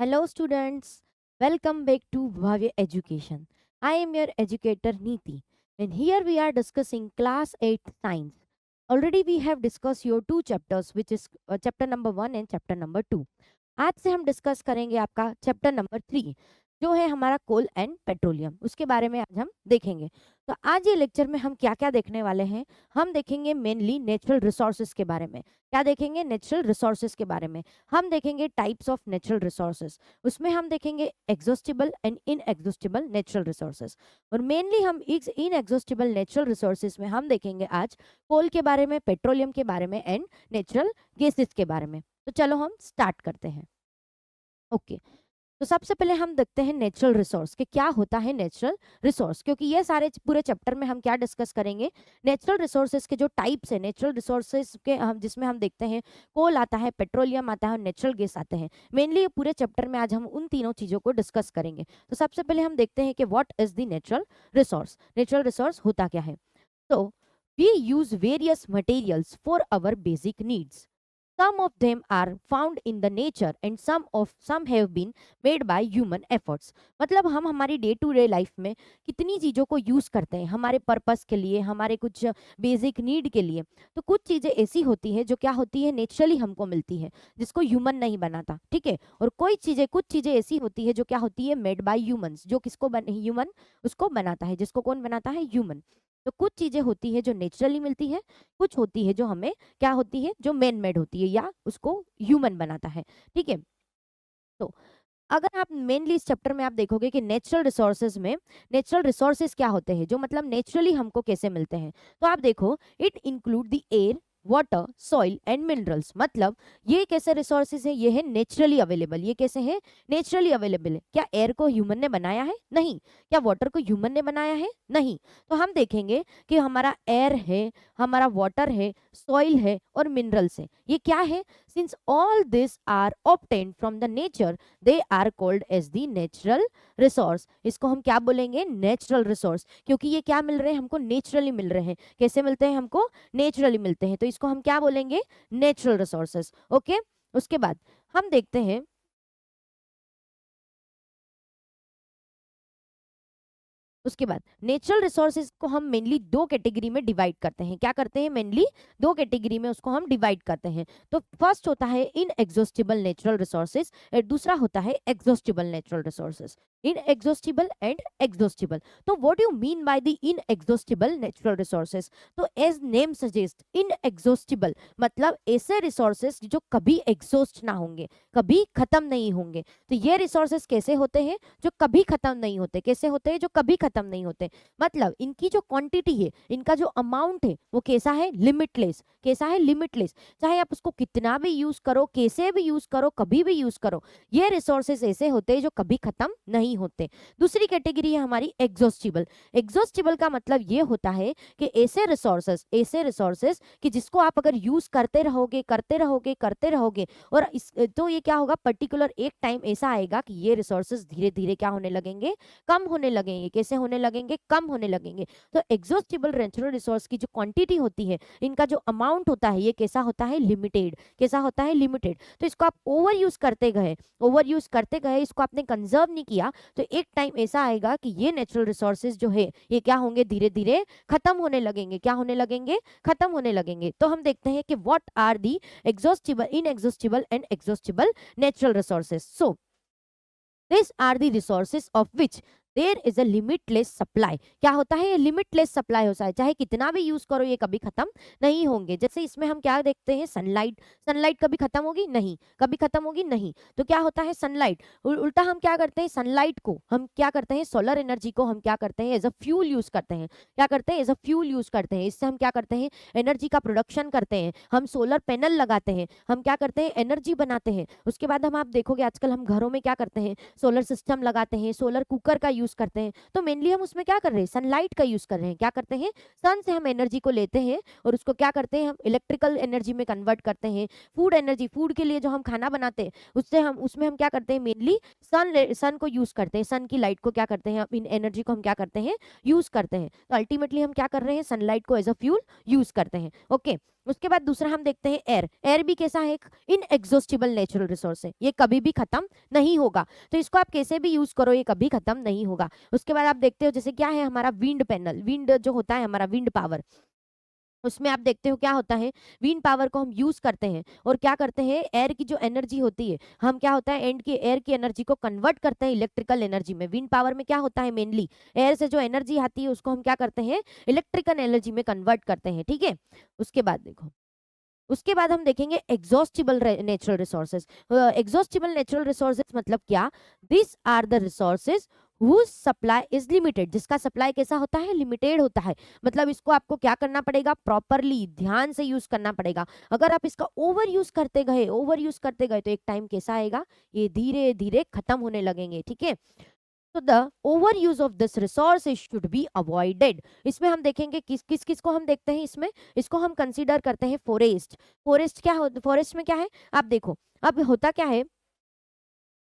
Hello, students. Welcome back to Bhavya Education. I am your educator Neeti, and here we are discussing Class 8 Science. Already we have discussed your two chapters, which is chapter number 1 and chapter number 2. आज से हम discuss करेंगे आपका chapter number 3, जो है हमारा कोल and petroleum. उसके बारे में आज हम देखेंगे। तो आज ये लेक्चर में हम क्या क्या देखने वाले हैं, हम देखेंगे मेनली नेचुरल रिसोर्सेज के बारे में। क्या देखेंगे? नेचुरल रिसोर्सेज के बारे में। हम देखेंगे टाइप्स ऑफ नेचुरल रिसोर्सेज, उसमें हम देखेंगे exhaustible and inexhaustible natural resources. और मेनली हम इनएग्जॉस्टिबल नेचुरल रिसोर्सेज में हम देखेंगे आज कोल के बारे में, पेट्रोलियम के बारे में एंड नेचुरल गैसेस के बारे में। तो चलो हम स्टार्ट करते हैं। ओके, तो सबसे पहले हम देखते हैं नेचुरल रिसोर्स कि क्या होता है नेचुरल रिसोर्स, क्योंकि ये सारे पूरे चैप्टर में हम क्या डिस्कस करेंगे, नेचुरल रिसोर्सेज के जो टाइप्स है नेचुरल रिसोर्सेज के, हम जिसमें हम देखते हैं कोल आता है, पेट्रोलियम आता है और नेचुरल गैस आते हैं। मेनली ये पूरे चैप्टर में आज हम उन तीनों चीजों को डिस्कस करेंगे। तो सबसे पहले हम देखते हैं कि what is the natural resource. Natural resource होता क्या है? तो we use various materials for our basic needs. Some of them are found in the nature and some have been made by human efforts. मतलब हम हमारी day to day life में कितनी चीज़ों को यूज़ करते हैं हमारे पर्पस के लिए, हमारे कुछ बेसिक नीड के लिए। तो कुछ चीज़ें ऐसी होती है जो क्या होती है, नेचुरली हमको मिलती है, जिसको ह्यूमन नहीं बनाता, ठीक है। और कुछ चीज़ें ऐसी होती है जो क्या होती है, मेड बाय ह्यूमंस, जो किसको ह्यूमन उसको बनाता है, जिसको कौन बनाता है, ह्यूमन। तो कुछ चीज़ें होती है जो नेचुरली मिलती है, कुछ होती है जो हमें क्या होती है, जो मैन मेड होती है या उसको ह्यूमन बनाता है, ठीक है। तो अगर आप मेनली इस चैप्टर में आप देखोगे कि नेचुरल रिसोर्सेज में नेचुरल रिसोर्सेज क्या होते हैं, जो मतलब नेचुरली हमको कैसे मिलते हैं। तो आप देखो, it include the air, water, soil and minerals. मतलब ये कैसे रिसोर्सेज है, ये है नेचुरली अवेलेबल। ये कैसे है, नेचुरली अवेलेबल है। क्या एयर को ह्यूमन ने बनाया है? नहीं। क्या वाटर को ह्यूमन ने बनाया है? नहीं। तो हम देखेंगे कि हमारा एयर है, हमारा वाटर है, सॉइल है और मिनरल्स है। ये क्या है? Since all this are obtained from the nature, they are called as the natural resource. इसको हम क्या बोलेंगे, नेचुरल रिसोर्स, क्योंकि ये क्या मिल रहे हैं हमको, नेचुरली मिल रहे हैं। कैसे मिलते हैं हमको, नेचुरली मिलते हैं। तो इसको हम क्या बोलेंगे, नेचुरल रिसोर्सेस। ओके, उसके बाद हम देखते हैं उसके बाद नेचुरल रिसोर्सेज को हम मेनली दो कैटेगरी में डिवाइड करते हैं। क्या करते हैं, मेनली दो कैटेगरी में उसको हम डिवाइड करते हैं। तो फर्स्ट होता है इनएग्जॉस्टिबल नेचुरल रिसोर्सेज और दूसरा होता है exhaustible natural resources. Inexhaustible and exhaustible. तो what you mean by the inexhaustible natural resources? तो एज नेम सजेस्ट, इनएग्जॉस्टिबल मतलब ऐसे रिसोर्सेज जो कभी एग्जॉस्ट ना होंगे, कभी खत्म नहीं होंगे। तो ये रिसोर्सेज कैसे होते हैं, जो कभी खत्म नहीं होते। कैसे होते हैं, जो कभी खत्म नहीं होते। मतलब इनकी जो क्वांटिटी है, इनका जो अमाउंट है, वो कैसा है, लिमिटलेस। कैसा है, लिमिटलेस। चाहे आप उसको कितना भी यूज करो, कैसे भी यूज करो, कभी भी यूज करो, ये रिसोर्सेज ऐसे होते हैं जो कभी खत्म नहीं होते। दूसरी कैटेगरी है हमारी एग्जॉस्टिबल। एग्जॉस्टिबल का मतलब ये होता है कि ऐसे रिसोर्सेज कि जिसको आप अगर यूज करते रहोगे, करते रहोगे, करते रहोगे, और तो ये क्या होगा, पर्टिकुलर एक टाइम ऐसा आएगा कि ये रिसोर्सेज धीरे धीरे क्या होने लगेंगे, कम होने लगेंगे। कैसे होने लगेंगे, कम होने लगेंगे। तो एग्जॉस्टिबल नेचुरल रिसोर्स की जो क्वांटिटी होती है, इनका जो अमाउंट होता है, ये कैसा होता है, लिमिटेड। कैसा होता है, लिमिटेड। तो इसको आप ओवर यूज करते गए, इसको आपने कंजर्व नहीं किया, तो एक टाइम ऐसा आएगा कि ये नेचुरल रिसोर्सेज जो है, ये क्या होंगे, धीरे धीरे खत्म होने लगेंगे। क्या होने लगेंगे, खत्म होने लगेंगे। तो हम देखते हैं कि what are the exhaustible, inexhaustible and exhaustible natural resources. So these are the resources of which there is a limitless supply. क्या होता है, ये लिमिटलेस सप्लाई होता है, चाहे कितना भी यूज करो ये कभी खत्म नहीं होंगे। जैसे इसमें हम क्या देखते हैं, सनलाइट। सनलाइट कभी खत्म होगी नहीं, कभी खत्म होगी नहीं। तो क्या होता है, सनलाइट उल्टा हम क्या करते हैं, सनलाइट को हम क्या करते हैं, सोलर एनर्जी को हम क्या करते हैं, एज अ फ्यूल यूज करते हैं। क्या करते हैं, एज अ फ्यूल यूज करते हैं। इससे हम क्या करते हैं, एनर्जी का प्रोडक्शन करते हैं। हम सोलर पैनल लगाते हैं, हम क्या करते हैं, एनर्जी बनाते हैं। उसके बाद हम आप देखोगे आजकल हम घरों में क्या करते हैं, सोलर सिस्टम लगाते हैं, सोलर कुकर का यूज करते हैं। तो मेनली हम उसमें क्या कर रहे हैं, सनलाइट का यूज कर रहे हैं। क्या करते हैं, सन से हम एनर्जी को लेते हैं और उसको क्या करते हैं, हम इलेक्ट्रिकल एनर्जी में कन्वर्ट करते हैं। फूड एनर्जी, फूड के लिए जो हम खाना बनाते हैं, उसमें हम क्या करते हैं, मेनली सन को यूज करते हैं। सन की लाइट को क्या करते हैं, इन एनर्जी को हम क्या करते हैं, यूज करते हैं। तो अल्टीमेटली हम क्या कर रहे हैं, सनलाइट को एज अ फ्यूल यूज करते हैं। ओके, उसके बाद दूसरा हम देखते हैं एयर। एयर भी कैसा है, एक इनएग्जॉस्टिबल नेचुरल रिसोर्स है, ये कभी भी खत्म नहीं होगा, तो इसको आप कैसे भी यूज करो ये कभी खत्म नहीं होगा। उसके बाद आप देखते हो जैसे क्या है हमारा विंड पैनल, विंड जो होता है हमारा विंड पावर, उसमें आप देखते हो क्या होता है, विंड पावर को हम यूज करते हैं और क्या करते हैं, एयर की जो एनर्जी होती है हम क्या होता है एंड की एयर की एनर्जी को कन्वर्ट करते हैं इलेक्ट्रिकल एनर्जी में। विंड पावर में क्या होता है, मेनली एयर से जो एनर्जी आती है उसको हम क्या करते हैं, इलेक्ट्रिकल एनर्जी में कन्वर्ट करते हैं, ठीक है। उसके बाद देखो, उसके बाद हम देखेंगे exhaustible natural resources. Exhaustible natural resources मतलब क्या, this are the resources whose supply is limited, जिसका सप्लाई कैसा होता है, लिमिटेड होता है। मतलब इसको आपको क्या करना पड़ेगा, प्रॉपरली ध्यान से यूज करना पड़ेगा। अगर आप इसका ओवर यूज करते गए, ओवर यूज करते गए तो एक टाइम कैसा आएगा, ये धीरे धीरे खत्म होने लगेंगे, ठीक है। तो the over use of this resource should be avoided. इसमें हम देखेंगे किस किस किस को हम देखते हैं इसमें, इसको हम कंसीडर करते हैं फॉरेस्ट। फॉरेस्ट क्या हो, फॉरेस्ट में क्या है, आप देखो अब होता क्या है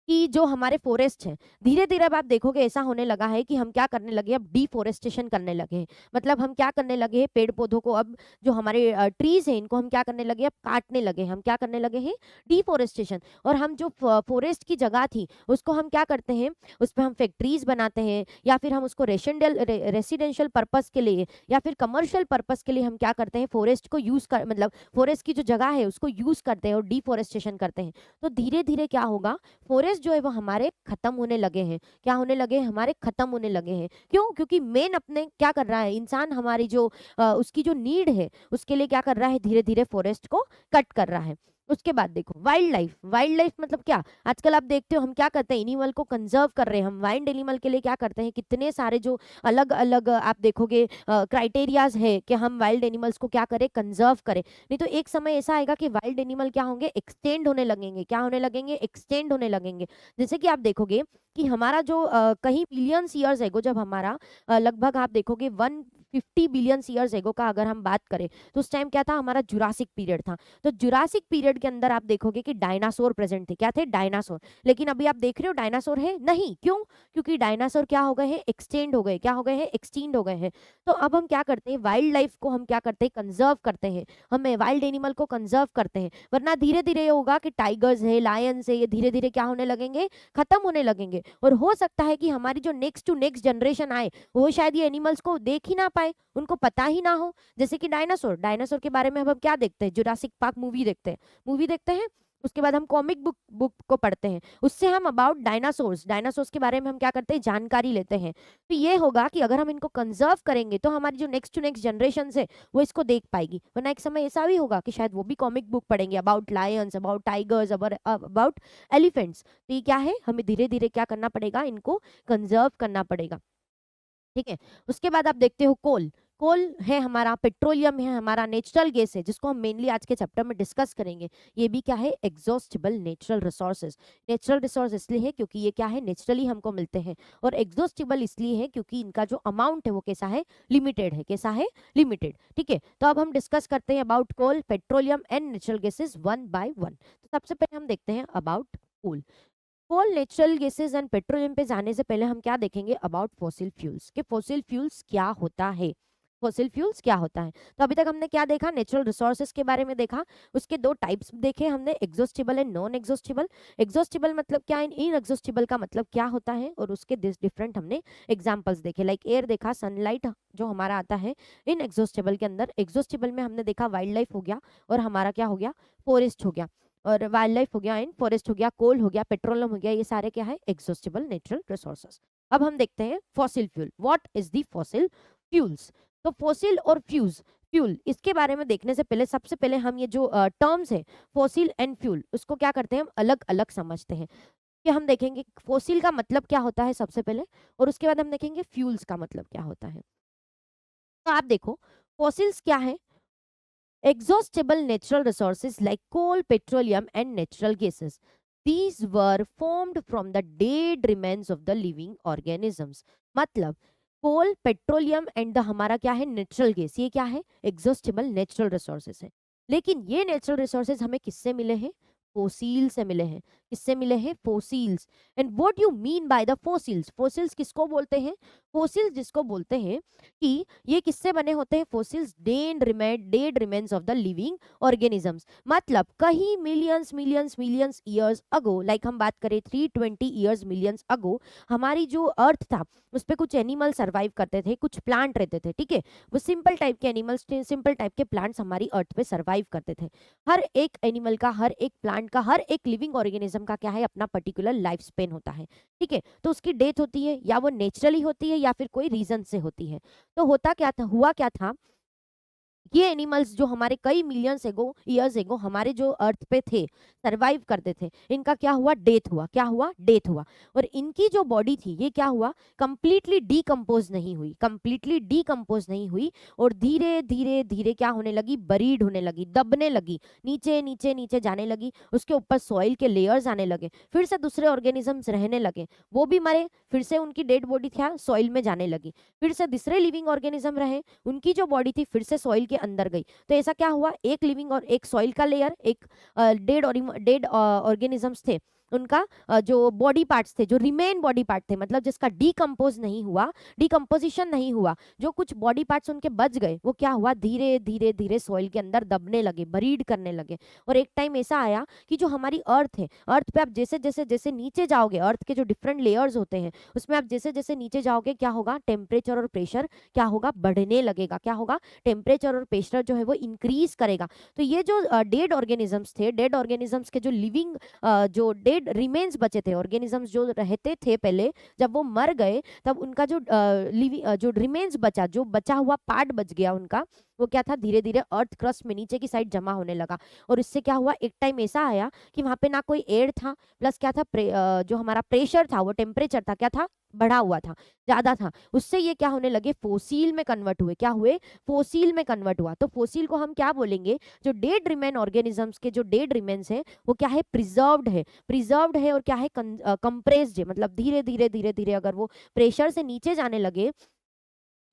कि जो हमारे फॉरेस्ट हैं धीरे धीरे अब आप देखोगे ऐसा होने लगा है कि हम क्या करने लगे, अब डिफोरेस्टेशन करने लगे हैं। मतलब हम क्या करने लगे हैं, पेड़ पौधों को, अब जो हमारे ट्रीज हैं इनको हम क्या करने लगे, अब काटने लगे हैं। हम क्या करने लगे हैं, डिफोरेस्टेशन। और हम जो फॉरेस्ट की जगह थी उसको हम क्या करते हैं, उस पर हम फैक्ट्रीज बनाते हैं, या फिर हम उसको रेसिडेंशियल पर्पस के लिए या फिर कमर्शियल पर्पस के लिए हम क्या करते हैं, फॉरेस्ट को यूज कर, मतलब फॉरेस्ट की जो जगह है उसको यूज करते हैं और डिफोरेस्टेशन करते हैं। तो धीरे धीरे क्या होगा, फॉरेस्ट जो है वो हमारे खत्म होने लगे हैं। क्या होने लगे हैं, हमारे खत्म होने लगे हैं। क्यों, क्योंकि मेन अपने क्या कर रहा है इंसान, हमारी जो उसकी जो नीड है उसके लिए क्या कर रहा है, धीरे धीरे फॉरेस्ट को कट कर रहा है। उसके बाद देखो वाइल्ड लाइफ। वाइल्ड लाइफ मतलब क्या, आजकल आप देखते हो हम क्या करते हैं, एनिमल को कंजर्व कर रहे हैं। हम वाइल्ड एनिमल के लिए क्या करते हैं, कितने सारे जो अलग अलग आप देखोगे क्राइटेरियाज है कि हम वाइल्ड एनिमल्स को क्या करें, कंजर्व करें। नहीं तो एक समय ऐसा आएगा कि वाइल्ड एनिमल क्या होंगे, एक्सटेंड होने लगेंगे। क्या होने लगेंगे, एक्सटेंड होने लगेंगे। जैसे कि आप देखोगे कि हमारा जो कहीं बिलियंस ईयर्स एगो, जब हमारा लगभग आप देखोगे 150 बिलियन ईयर्स एगो का अगर हम बात करें तो उस टाइम क्या था, हमारा जुरासिक पीरियड था। तो जुरासिक पीरियड के अंदर आप देखोगे कि डायनासोर प्रेजेंट थे। क्या थे, डायनासोर। लेकिन अभी आप देख रहे हो डायनासोर है नहीं, क्यों, क्योंकि डायनासोर क्या हो गए हैं, एक्सटेंड हो गए। क्या हो गए हैं, एक्सटेंड हो गए हैं। तो अब हम क्या करते हैं, वाइल्ड लाइफ को हम क्या करते हैं, कंजर्व करते हैं। हमें वाइल्ड एनिमल को कंजर्व करते हैं, वरना धीरे धीरे ये होगा कि टाइगर्स है, लायंस है, ये धीरे धीरे क्या होने लगेंगे, खत्म होने लगेंगे। और हो सकता है कि हमारी जो नेक्स्ट टू नेक्स्ट जनरेशन आए वो शायद ये एनिमल्स को देख ही ना पाए, उनको पता ही ना हो। जैसे कि डायनासोर, डायनासोर के बारे में अब हम क्या देखते हैं, जुरासिक पार्क मूवी देखते हैं, मूवी देखते हैं। उसके बाद हम कॉमिक बुक बुक को पढ़ते हैं, उससे हम अबाउट डायनासोर्स, डायनासोर्स के बारे में हम क्या करते हैं, जानकारी लेते हैं। तो ये होगा कि अगर हम इनको कंजर्व करेंगे तो हमारी जो नेक्स्ट टू नेक्स्ट जनरेशन है वो इसको देख पाएगी। वरना एक समय ऐसा भी होगा कि शायद वो भी कॉमिक बुक पढ़ेंगे about Lions, about tigers, about elephants. तो ये क्या है, हमें धीरे धीरे क्या करना पड़ेगा, इनको कंजर्व करना पड़ेगा, ठीक है। उसके बाद आप देखते हो कोल। कोल है हमारा, पेट्रोलियम है हमारा, नेचुरल गैस है जिसको हम मेनली आज के चैप्टर में डिस्कस करेंगे। ये भी क्या है, exhaustible natural resources. Natural resource इसलिए है क्योंकि ये क्या है, नेचुरली हमको मिलते हैं। और एग्जॉस्टिबल इसलिए है क्योंकि इनका जो अमाउंट है वो कैसा है, लिमिटेड है। कैसा है, लिमिटेड, ठीक है। तो अब हम डिस्कस करते हैं about coal, petroleum and natural gases one by one. तो सबसे पहले हम देखते हैं about coal. Coal, natural gases and petroleum पे जाने से पहले हम क्या देखेंगे, अबाउट फॉसिल फ्यूल्स, कि फॉसिल फ्यूल्स क्या होता है। फॉसिल फ्यूल्स क्या होता है, तो अभी तक हमने क्या देखा, नेचुरल रिसोर्सेज के बारे में देखा। उसके दो टाइप्स देखे हमने, exhaustible and non exhaustible. Exhaustible मतलब क्या, इन एग्जॉस्टिबल का मतलब क्या होता है, और उसके डिफरेंट हमने एग्जांपल्स देखे। लाइक एयर देखा, सनलाइट जो हमारा आता है इन एग्जॉस्टिबल के अंदर। एग्जॉस्टिबल में हमने देखा वाइल्ड लाइफ हो गया, और हमारा क्या हो गया, फॉरेस्ट हो गया, और वाइल्ड लाइफ हो गया, एंड फॉरेस्ट हो गया, कोल हो गया, पेट्रोलियम हो गया। ये सारे क्या है, एग्जॉस्टिबल नेचुरल रिसोर्सेज। अब हम देखते हैं fossil fuel, what is the fossil fuels. तो फॉसिल और फ्यूज फ्यूल, इसके बारे में देखने से पहले सबसे पहले हम ये जो टर्म्स है फॉसिल एंड फ्यूल, उसको क्या करते हैं, हम अलग अलग समझते हैं। कि हम देखेंगे फॉसिल का मतलब क्या होता है सबसे पहले, और उसके बाद हम देखेंगे फ्यूल्स का मतलब क्या होता है। तो आप देखो फॉसिल्स क्या है, exhaustible natural resources like coal, petroleum, and natural gases. These were formed from the dead remains of the living organisms. मतलब कोल, पेट्रोलियम एंड द हमारा क्या है, नेचुरल गैस, ये क्या है, एग्जॉस्टिबल नेचुरल रिसोर्सेज है। लेकिन ये नेचुरल रिसोर्सेज हमें किससे मिले हैं, फोसील से मिले हैं। किससे मिले हैं? Fossils. And what you mean by the fossils? Fossils किसको बोलते हैं? फोसिल्स जिसको बोलते हैं कि ये किससे बने होते हैं? Fossils dead remains of the living organisms. मतलब कई millions millions millions years ago, like हम बात करें 320 ईयर्स मिलियंस अगो, हमारी जो अर्थ था उस पर कुछ एनिमल सर्वाइव करते थे, कुछ प्लांट रहते थे, ठीक है। वो सिंपल टाइप के एनिमल्स थे, सिंपल टाइप के प्लांट्स हमारी अर्थ पे सर्वाइव करते थे। हर एक एनिमल का, हर एक प्लांट का, हर एक लिविंग ऑर्गेनिज्म का क्या है? अपना पर्टिकुलर लाइफ स्पेन होता है, ठीक है। तो उसकी डेथ होती है, या वो नेचुरली होती है या फिर कोई रीजन से होती है। तो होता क्या था, हुआ क्या था, ये एनिमल्स जो हमारे कई मिलियंस एगो, ईयर्स एगो हमारे जो अर्थ पे थे, सरवाइव करते थे, इनका क्या हुआ? डेथ हुआ। क्या हुआ? डेथ हुआ। और इनकी जो बॉडी थी, ये क्या हुआ? कंप्लीटली डीकम्पोज नहीं हुई, कंप्लीटली डीकम्पोज नहीं हुई, और धीरे धीरे धीरे क्या होने लगी? बरीड होने लगी, दबने लगी, नीचे नीचे नीचे जाने लगी। उसके ऊपर सॉइल के लेयर्स आने लगे, फिर से दूसरे ऑर्गेनिजम्स रहने लगे, वो भी मरे, फिर से उनकी डेड बॉडी क्या सॉइल में जाने लगी, फिर से दूसरे लिविंग ऑर्गेनिज्म रहे, उनकी जो बॉडी थी फिर से सॉइल के अंदर गई। तो ऐसा क्या हुआ? एक लिविंग और एक सॉइल का लेयर, एक डेड ऑर्गेनिजम्स थे, उनका जो बॉडी पार्ट्स थे, जो रिमेन बॉडी पार्ट थे, मतलब जिसका डीकम्पोज नहीं हुआ, डीकम्पोजिशन नहीं हुआ, जो कुछ बॉडी पार्ट्स उनके बच गए, वो क्या हुआ? धीरे धीरे धीरे सॉइल के अंदर दबने लगे, बरीड करने लगे। और एक टाइम ऐसा आया कि जो हमारी अर्थ है, अर्थ पे आप जैसे जैसे जैसे नीचे जाओगे, अर्थ के जो डिफरेंट लेयर्स होते हैं उसमें आप जैसे जैसे नीचे जाओगे, क्या होगा? टेम्परेचर और प्रेशर क्या होगा? बढ़ने लगेगा। क्या होगा? टेम्परेचर और प्रेशर जो है वो इंक्रीज करेगा। तो ये जो डेड ऑर्गेनिजम्स थे, डेड ऑर्गेनिजम्स के जो लिविंग, जो डेड रिमेन्स बचे थे, ऑर्गेनिजम्स जो रहते थे पहले, जब वो मर गए तब उनका जो जो रिमेन्स बचा, जो बचा हुआ पार्ट बच गया उनका, वो क्या था? धीरे धीरे अर्थ क्रस्ट में नीचे की साइड जमा होने लगा। और इससे क्या हुआ? एक टाइम ऐसा आया कि वहां पे ना कोई एयर था, प्लस क्या था? जो हमारा प्रेशर था, वो टेम्परेचर था, क्या था? बढ़ा हुआ था, ज्यादा था। उससे ये क्या होने लगे? फोसील में कन्वर्ट हुए। क्या हुए? फोसील में कन्वर्ट हुआ। तो फोसील को हम क्या बोलेंगे? जो डेड रिमेन ऑर्गेनिजम्स के जो डेड रिमेन्स है, वो क्या है? प्रिजर्व्ड है, प्रिजर्व्ड है, और क्या है? कंप्रेस्ड है। मतलब धीरे धीरे धीरे धीरे अगर वो प्रेशर से नीचे जाने लगे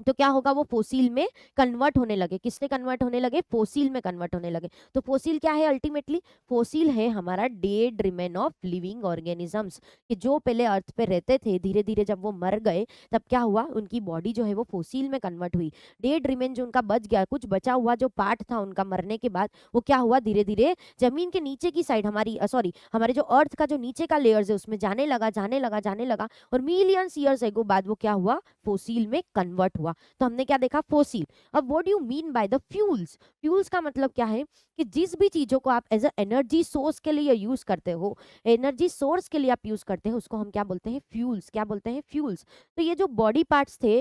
तो क्या होगा? वो फोसील में कन्वर्ट होने लगे। किससे कन्वर्ट होने लगे? फोसील में कन्वर्ट होने लगे। तो फोसील क्या है? अल्टीमेटली फोसील है हमारा dead remain of living organisms, कि जो पहले अर्थ पे रहते थे, धीरे धीरे जब वो मर गए तब क्या हुआ? उनकी बॉडी जो है वो फोसील में कन्वर्ट हुई। डेड रिमेन जो उनका बच गया, कुछ बचा हुआ जो पार्ट था उनका मरने के बाद, वो क्या हुआ? धीरे धीरे जमीन के नीचे की साइड, हमारी सॉरी हमारे जो अर्थ का जो नीचे का लेयर्स है उसमें जाने लगा, जाने लगा, जाने लगा, और मिलियंस ईयर्स एगो बाद वो क्या हुआ? फोसील में कन्वर्ट हुआ। तो हमने क्या देखा? फोसिल। अब what do you mean by the fuels? Fuels का मतलब क्या है? कि जिस भी चीजों को आप एज अ एनर्जी सोर्स के लिए यूज करते हो, एनर्जी सोर्स के लिए आप यूज करते हो, उसको हम क्या बोलते हैं? फ्यूल्स। क्या बोलते हैं? फ्यूल्स। तो ये जो बॉडी पार्ट्स थे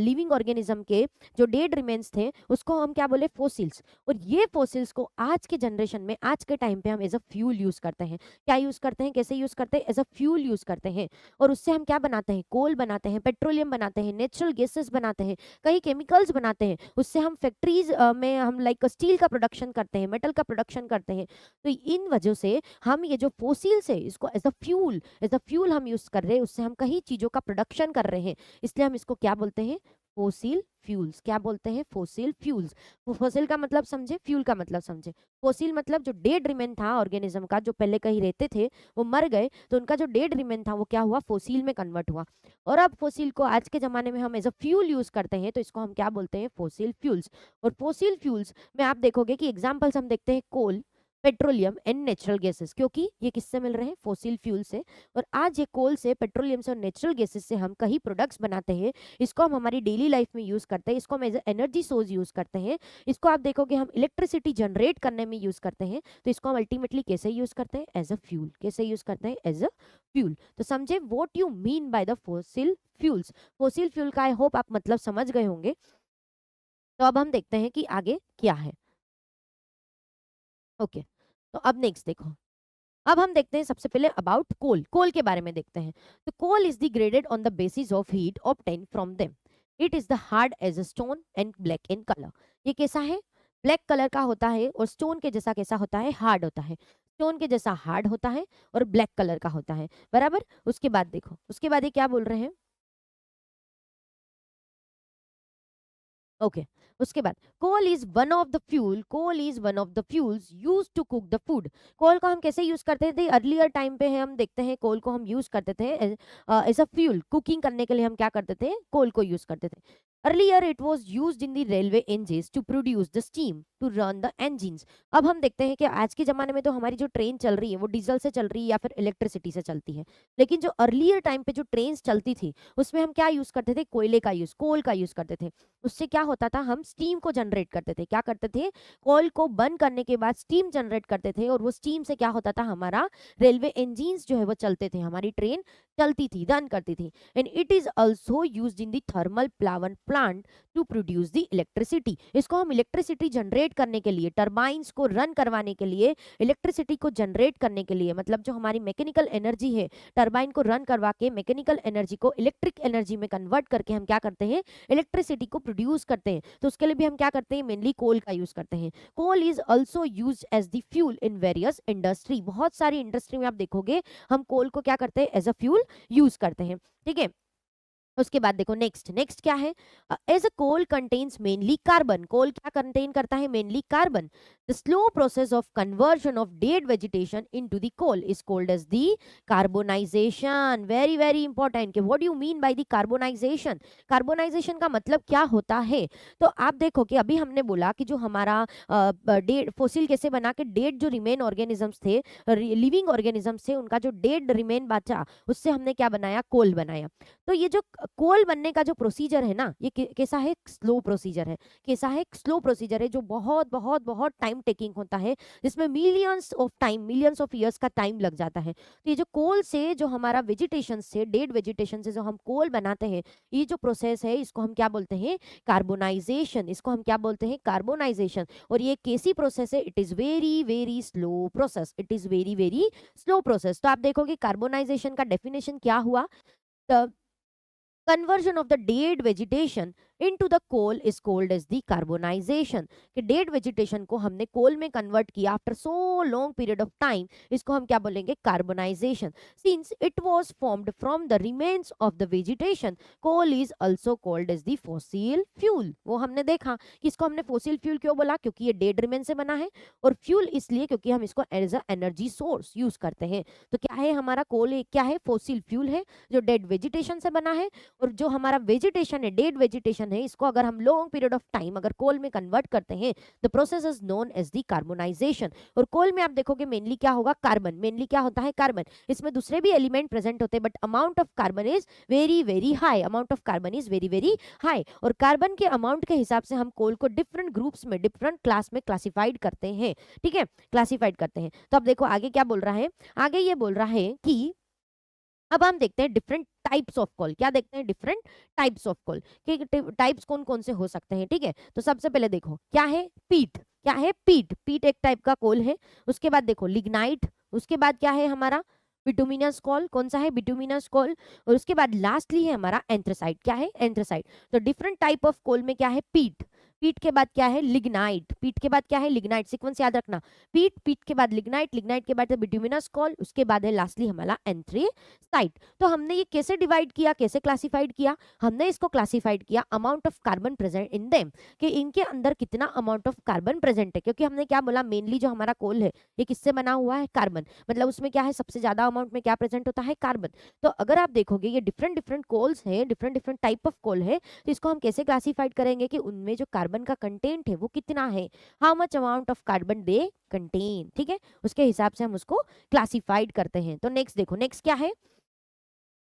लिविंग ऑर्गेनिज्म के, जो डेड रिमेन्स थे, उसको हम क्या बोले? फोसिल्स। और ये फोसिल्स को आज के जनरेशन में, आज के टाइम पे हम एज अ फ्यूल यूज करते हैं। क्या यूज करते हैं? कैसे यूज करते हैं? एज अ फ्यूल यूज करते हैं। और उससे हम क्या बनाते हैं? कोल बनाते हैं, पेट्रोलियम बनाते हैं, नेचुरल गैसेस बनाते हैं, कई केमिकल्स बनाते हैं। उससे हम फैक्ट्रीज में हम लाइक स्टील का प्रोडक्शन करते हैं, मेटल का प्रोडक्शन करते हैं। तो इन वजह से हम ये जो फोसिल्स है, इसको एज अ फ्यूल हम यूज कर रहे हैं, उससे हम कई चीजों का प्रोडक्शन कर रहे हैं, इसलिए हम इसको क्या बोलते हैं? Fossil fuels. क्या बोलते हैं? Fossil fuels. फोसिल का मतलब समझे, फ्यूल का मतलब समझे। फोसिल मतलब जो डेड रिमेन था ऑर्गेनिज्म का, जो पहले कहीं रहते थे, वो मर गए, तो उनका जो डेड रिमेन था वो क्या हुआ? फोसिल में कन्वर्ट हुआ। और अब फोसिल को आज के जमाने में हम एज अ फ्यूल यूज करते हैं, तो इसको हम क्या बोलते हैं? Fossil fuels. और फोसिल फ्यूल्स में आप देखोगे कि एग्जांपल्स हम देखते हैं कोल, पेट्रोलियम एंड नेचुरल गैसेस, क्योंकि ये किससे मिल रहे हैं? फोसिल फ्यूल से। और आज ये कोल से, पेट्रोलियम से और नेचुरल गैसेस से हम कई प्रोडक्ट्स बनाते हैं। इसको हम हमारी डेली लाइफ में यूज करते हैं, इसको हम एज एनर्जी सोर्स यूज करते हैं। इसको आप देखोगे हम इलेक्ट्रिसिटी जनरेट करने में यूज करते हैं। तो इसको हम अल्टीमेटली कैसे यूज करते हैं? As a fuel. कैसे यूज करते हैं? As a fuel. तो समझे what you mean by the fossil fuels. Fossil fuel का आई होप आप मतलब समझ गए होंगे। तो अब हम देखते हैं कि आगे क्या है। ओके, तो अब नेक्स्ट देखो। अब हम देखते हैं सबसे पहले अबाउट कोल। कोल के बारे में देखते हैं। तो coal is the graded on the basis of heat obtain from them. It is the hard as a stone and black in colour. ये कैसा है? ब्लैक कलर का होता है, और स्टोन के जैसा कैसा होता है? हार्ड होता है। स्टोन के जैसा हार्ड होता है और ब्लैक कलर का होता है, बराबर। उसके बाद देखो, उसके बाद ये क्या बोल रहे हैं? ओके, उसके बाद coal is one of the fuel, coal is one of the fuels use to cook the food. Coal को हम कैसे यूज करते थे? अर्लियर टाइम पे है हम देखते हैं कोल को हम यूज करते थे एज अ फ्यूल, कुकिंग करने के लिए हम क्या करते थे? कोल को यूज करते थे। Earlier it was use in the railway engines to produce the steam to run the engines. अब हम देखते हैं कि आज के ज़माने में तो हमारी जो ट्रेन चल रही है वो डीजल से चल रही है या फिर इलेक्ट्रिसिटी से चलती है, लेकिन जो अर्लियर टाइम पे जो ट्रेन चलती थी उसमें हम क्या यूज़ करते थे? कोयले का यूज़, कोल का यूज़ करते थे। उससे क्या होता था? हम स्टीम को जनरेट करते थे। क्या करते थे? कोल को बर्न करने के बाद स्टीम जनरेट करते थे, और वो स्टीम से क्या होता था? हमारा रेलवे इंजिन्स जो है वो चलते थे, हमारी ट्रेन चलती थी, रन करती थी। And it is also use in the thermal power plant to produce the electricity. इसको हम इलेक्ट्रिसिटी जनरेट करने के लिए, टर्बाइंस को रन करवाने के लिए, इलेक्ट्रिसिटी को जनरेट करने के लिए, मतलब जो हमारी मैकेनिकल एनर्जी है, टर्बाइन को रन करवा के मैकेनिकल एनर्जी को इलेक्ट्रिक एनर्जी में कन्वर्ट करके हम क्या करते हैं? इलेक्ट्रिसिटी को प्रोड्यूस करते हैं। तो उसके लिए भी हम क्या करते हैं? मेनली कोल का यूज करते हैं। Coal is also use as the fuel in various industry. बहुत सारी इंडस्ट्री में आप देखोगे हम कोल को क्या करते हैं? एज अ फ्यूल यूज करते हैं। ठीक है, उसके बाद देखो नेक्स्ट, नेक्स्ट क्या है? As a coal contains mainly carbon. Coal क्या कंटेन करता है? Mainly carbon. The slow process of conversion of dead vegetation into the coal is called as the carbonization. Very very important कि what do you mean by the carbonization? Carbonization का मतलब क्या होता है? तो आप देखो कि अभी हमने बोला कि जो हमारा डेड फोसिल कैसे बना के डेड जो रिमेन ऑर्गेनिजम्स थे, लिविंग ऑर्गेनिजम्स थे, उनका जो डेड रिमेन बचा उससे हमने क्या बनाया? कोल बनाया। तो ये जो कोल बनने का जो प्रोसीजर है ना, ये कैसा है? स्लो प्रोसीजर है। कैसा है? स्लो प्रोसीजर है, जो बहुत बहुत बहुत टाइम टेकिंग होता है, जिसमें millions of time, millions of years का टाइम लग जाता है। तो ये जो कोल से जो हमारा वेजिटेशन से, डेड वेजिटेशन से जो हम कोल बनाते हैं, ये जो प्रोसेस है इसको हम क्या बोलते हैं? कार्बोनाइजेशन। इसको हम क्या बोलते हैं? कार्बोनाइजेशन। और ये कैसी प्रोसेस है? It is very very slow process. It is very very slow process. तो आप देखोगे कार्बोनाइजेशन का डेफिनेशन क्या हुआ? Conversion of the dead vegetation into the coal is called as the carbonization. कि डेड वेजिटेशन को हमने कोल में कन्वर्ट किया after so long period of time, इसको हम क्या बोलेंगे? Carbonization. Since it was formed from the remains of the vegetation, coal is also called as the fossil fuel. वो हमने देखा कि इसको हमने फॉसिल फ्यूल क्यों बोला? क्योंकि ये डेड रिमेन से बना है, और फ्यूल इसलिए क्योंकि हम इसको as a energy source use करते हैं। तो क्या है हमारा कोल? क्या है? फॉसिल फ्यूल है जो डेड वेजिटेशन से बना है। और जो हमारा वेजिटेशन है, डेड वेजिटेशन है, इसको अगर हम लॉन्ग पीरियड ऑफ टाइम अगर कोल में कन्वर्ट करते हैं, the process is known as the carbonization. और कोल में आप देखोगे मेनली क्या होगा? कार्बन। मेनली क्या होता है? कार्बन। इसमें दूसरे भी एलिमेंट प्रेजेंट होते हैं, but amount of carbon is very very high. Amount of carbon is very very high. और कार्बन के अमाउंट के हिसाब से हम कोल को डिफरेंट ग्रुप्स में, डिफरेंट क्लास में क्लासिफाइड करते हैं। ठीक है, क्लासिफाइड करते हैं। तो अब देखो आगे क्या बोल रहा है? आगे ये बोल रहा है कि अब हम देखते हैं डिफरेंट टाइप्स ऑफ कॉल। क्या देखते हैं? डिफरेंट टाइप्स ऑफ कॉल कि टाइप्स कौन कौन से हो सकते हैं। ठीक है, तो सबसे पहले देखो क्या है? पीट। क्या है? पीट। पीट एक टाइप का कोल है। उसके बाद देखो लिग्नाइट। उसके बाद क्या है हमारा? Bituminous call. कौन सा है? Bituminous call. और उसके बाद लास्टली है हमारा एंथ्रासाइट। क्या है? एंथ्रासाइट। तो डिफरेंट टाइप ऑफ कोल में क्या है? पीट। पीट के बाद क्या है? लिग्नाइट। पीट के बाद क्या है? लिग्नाइट। सीक्वेंस याद रखना। पीट, पीट के बाद लिग्नाइट, लिग्नाइट के बाद बिटुमिनस कॉल, उसके बाद है लास्टली हमारा एंथ्रासाइट। तो हमने ये कैसे डिवाइड किया, कैसे क्लासिफाइड किया? हमने इसको क्लासिफाइड किया amount of carbon present in them, कि इनके अंदर कितना अमाउंट ऑफ कार्बन प्रेजेंट है। क्योंकि हमने क्या बोला? मेनली जो हमारा कोल है ये किससे बना हुआ है? कार्बन। मतलब उसमें क्या है? सबसे ज्यादा अमाउंट में क्या प्रेजेंट होता है? कार्बन। तो अगर आप देखोगे ये डिफरेंट डिफरेंट कोल्स हैं, different different type of coal है, तो इसको हम कैसे क्लासिफाइड करेंगे कि उनमें जो कार्बन का कंटेंट है वो कितना है? How much amount of carbon they contain. ठीक है, उसके हिसाब से हम उसको क्लासिफाइड करते हैं। तो नेक्स्ट देखो, नेक्स्ट क्या है?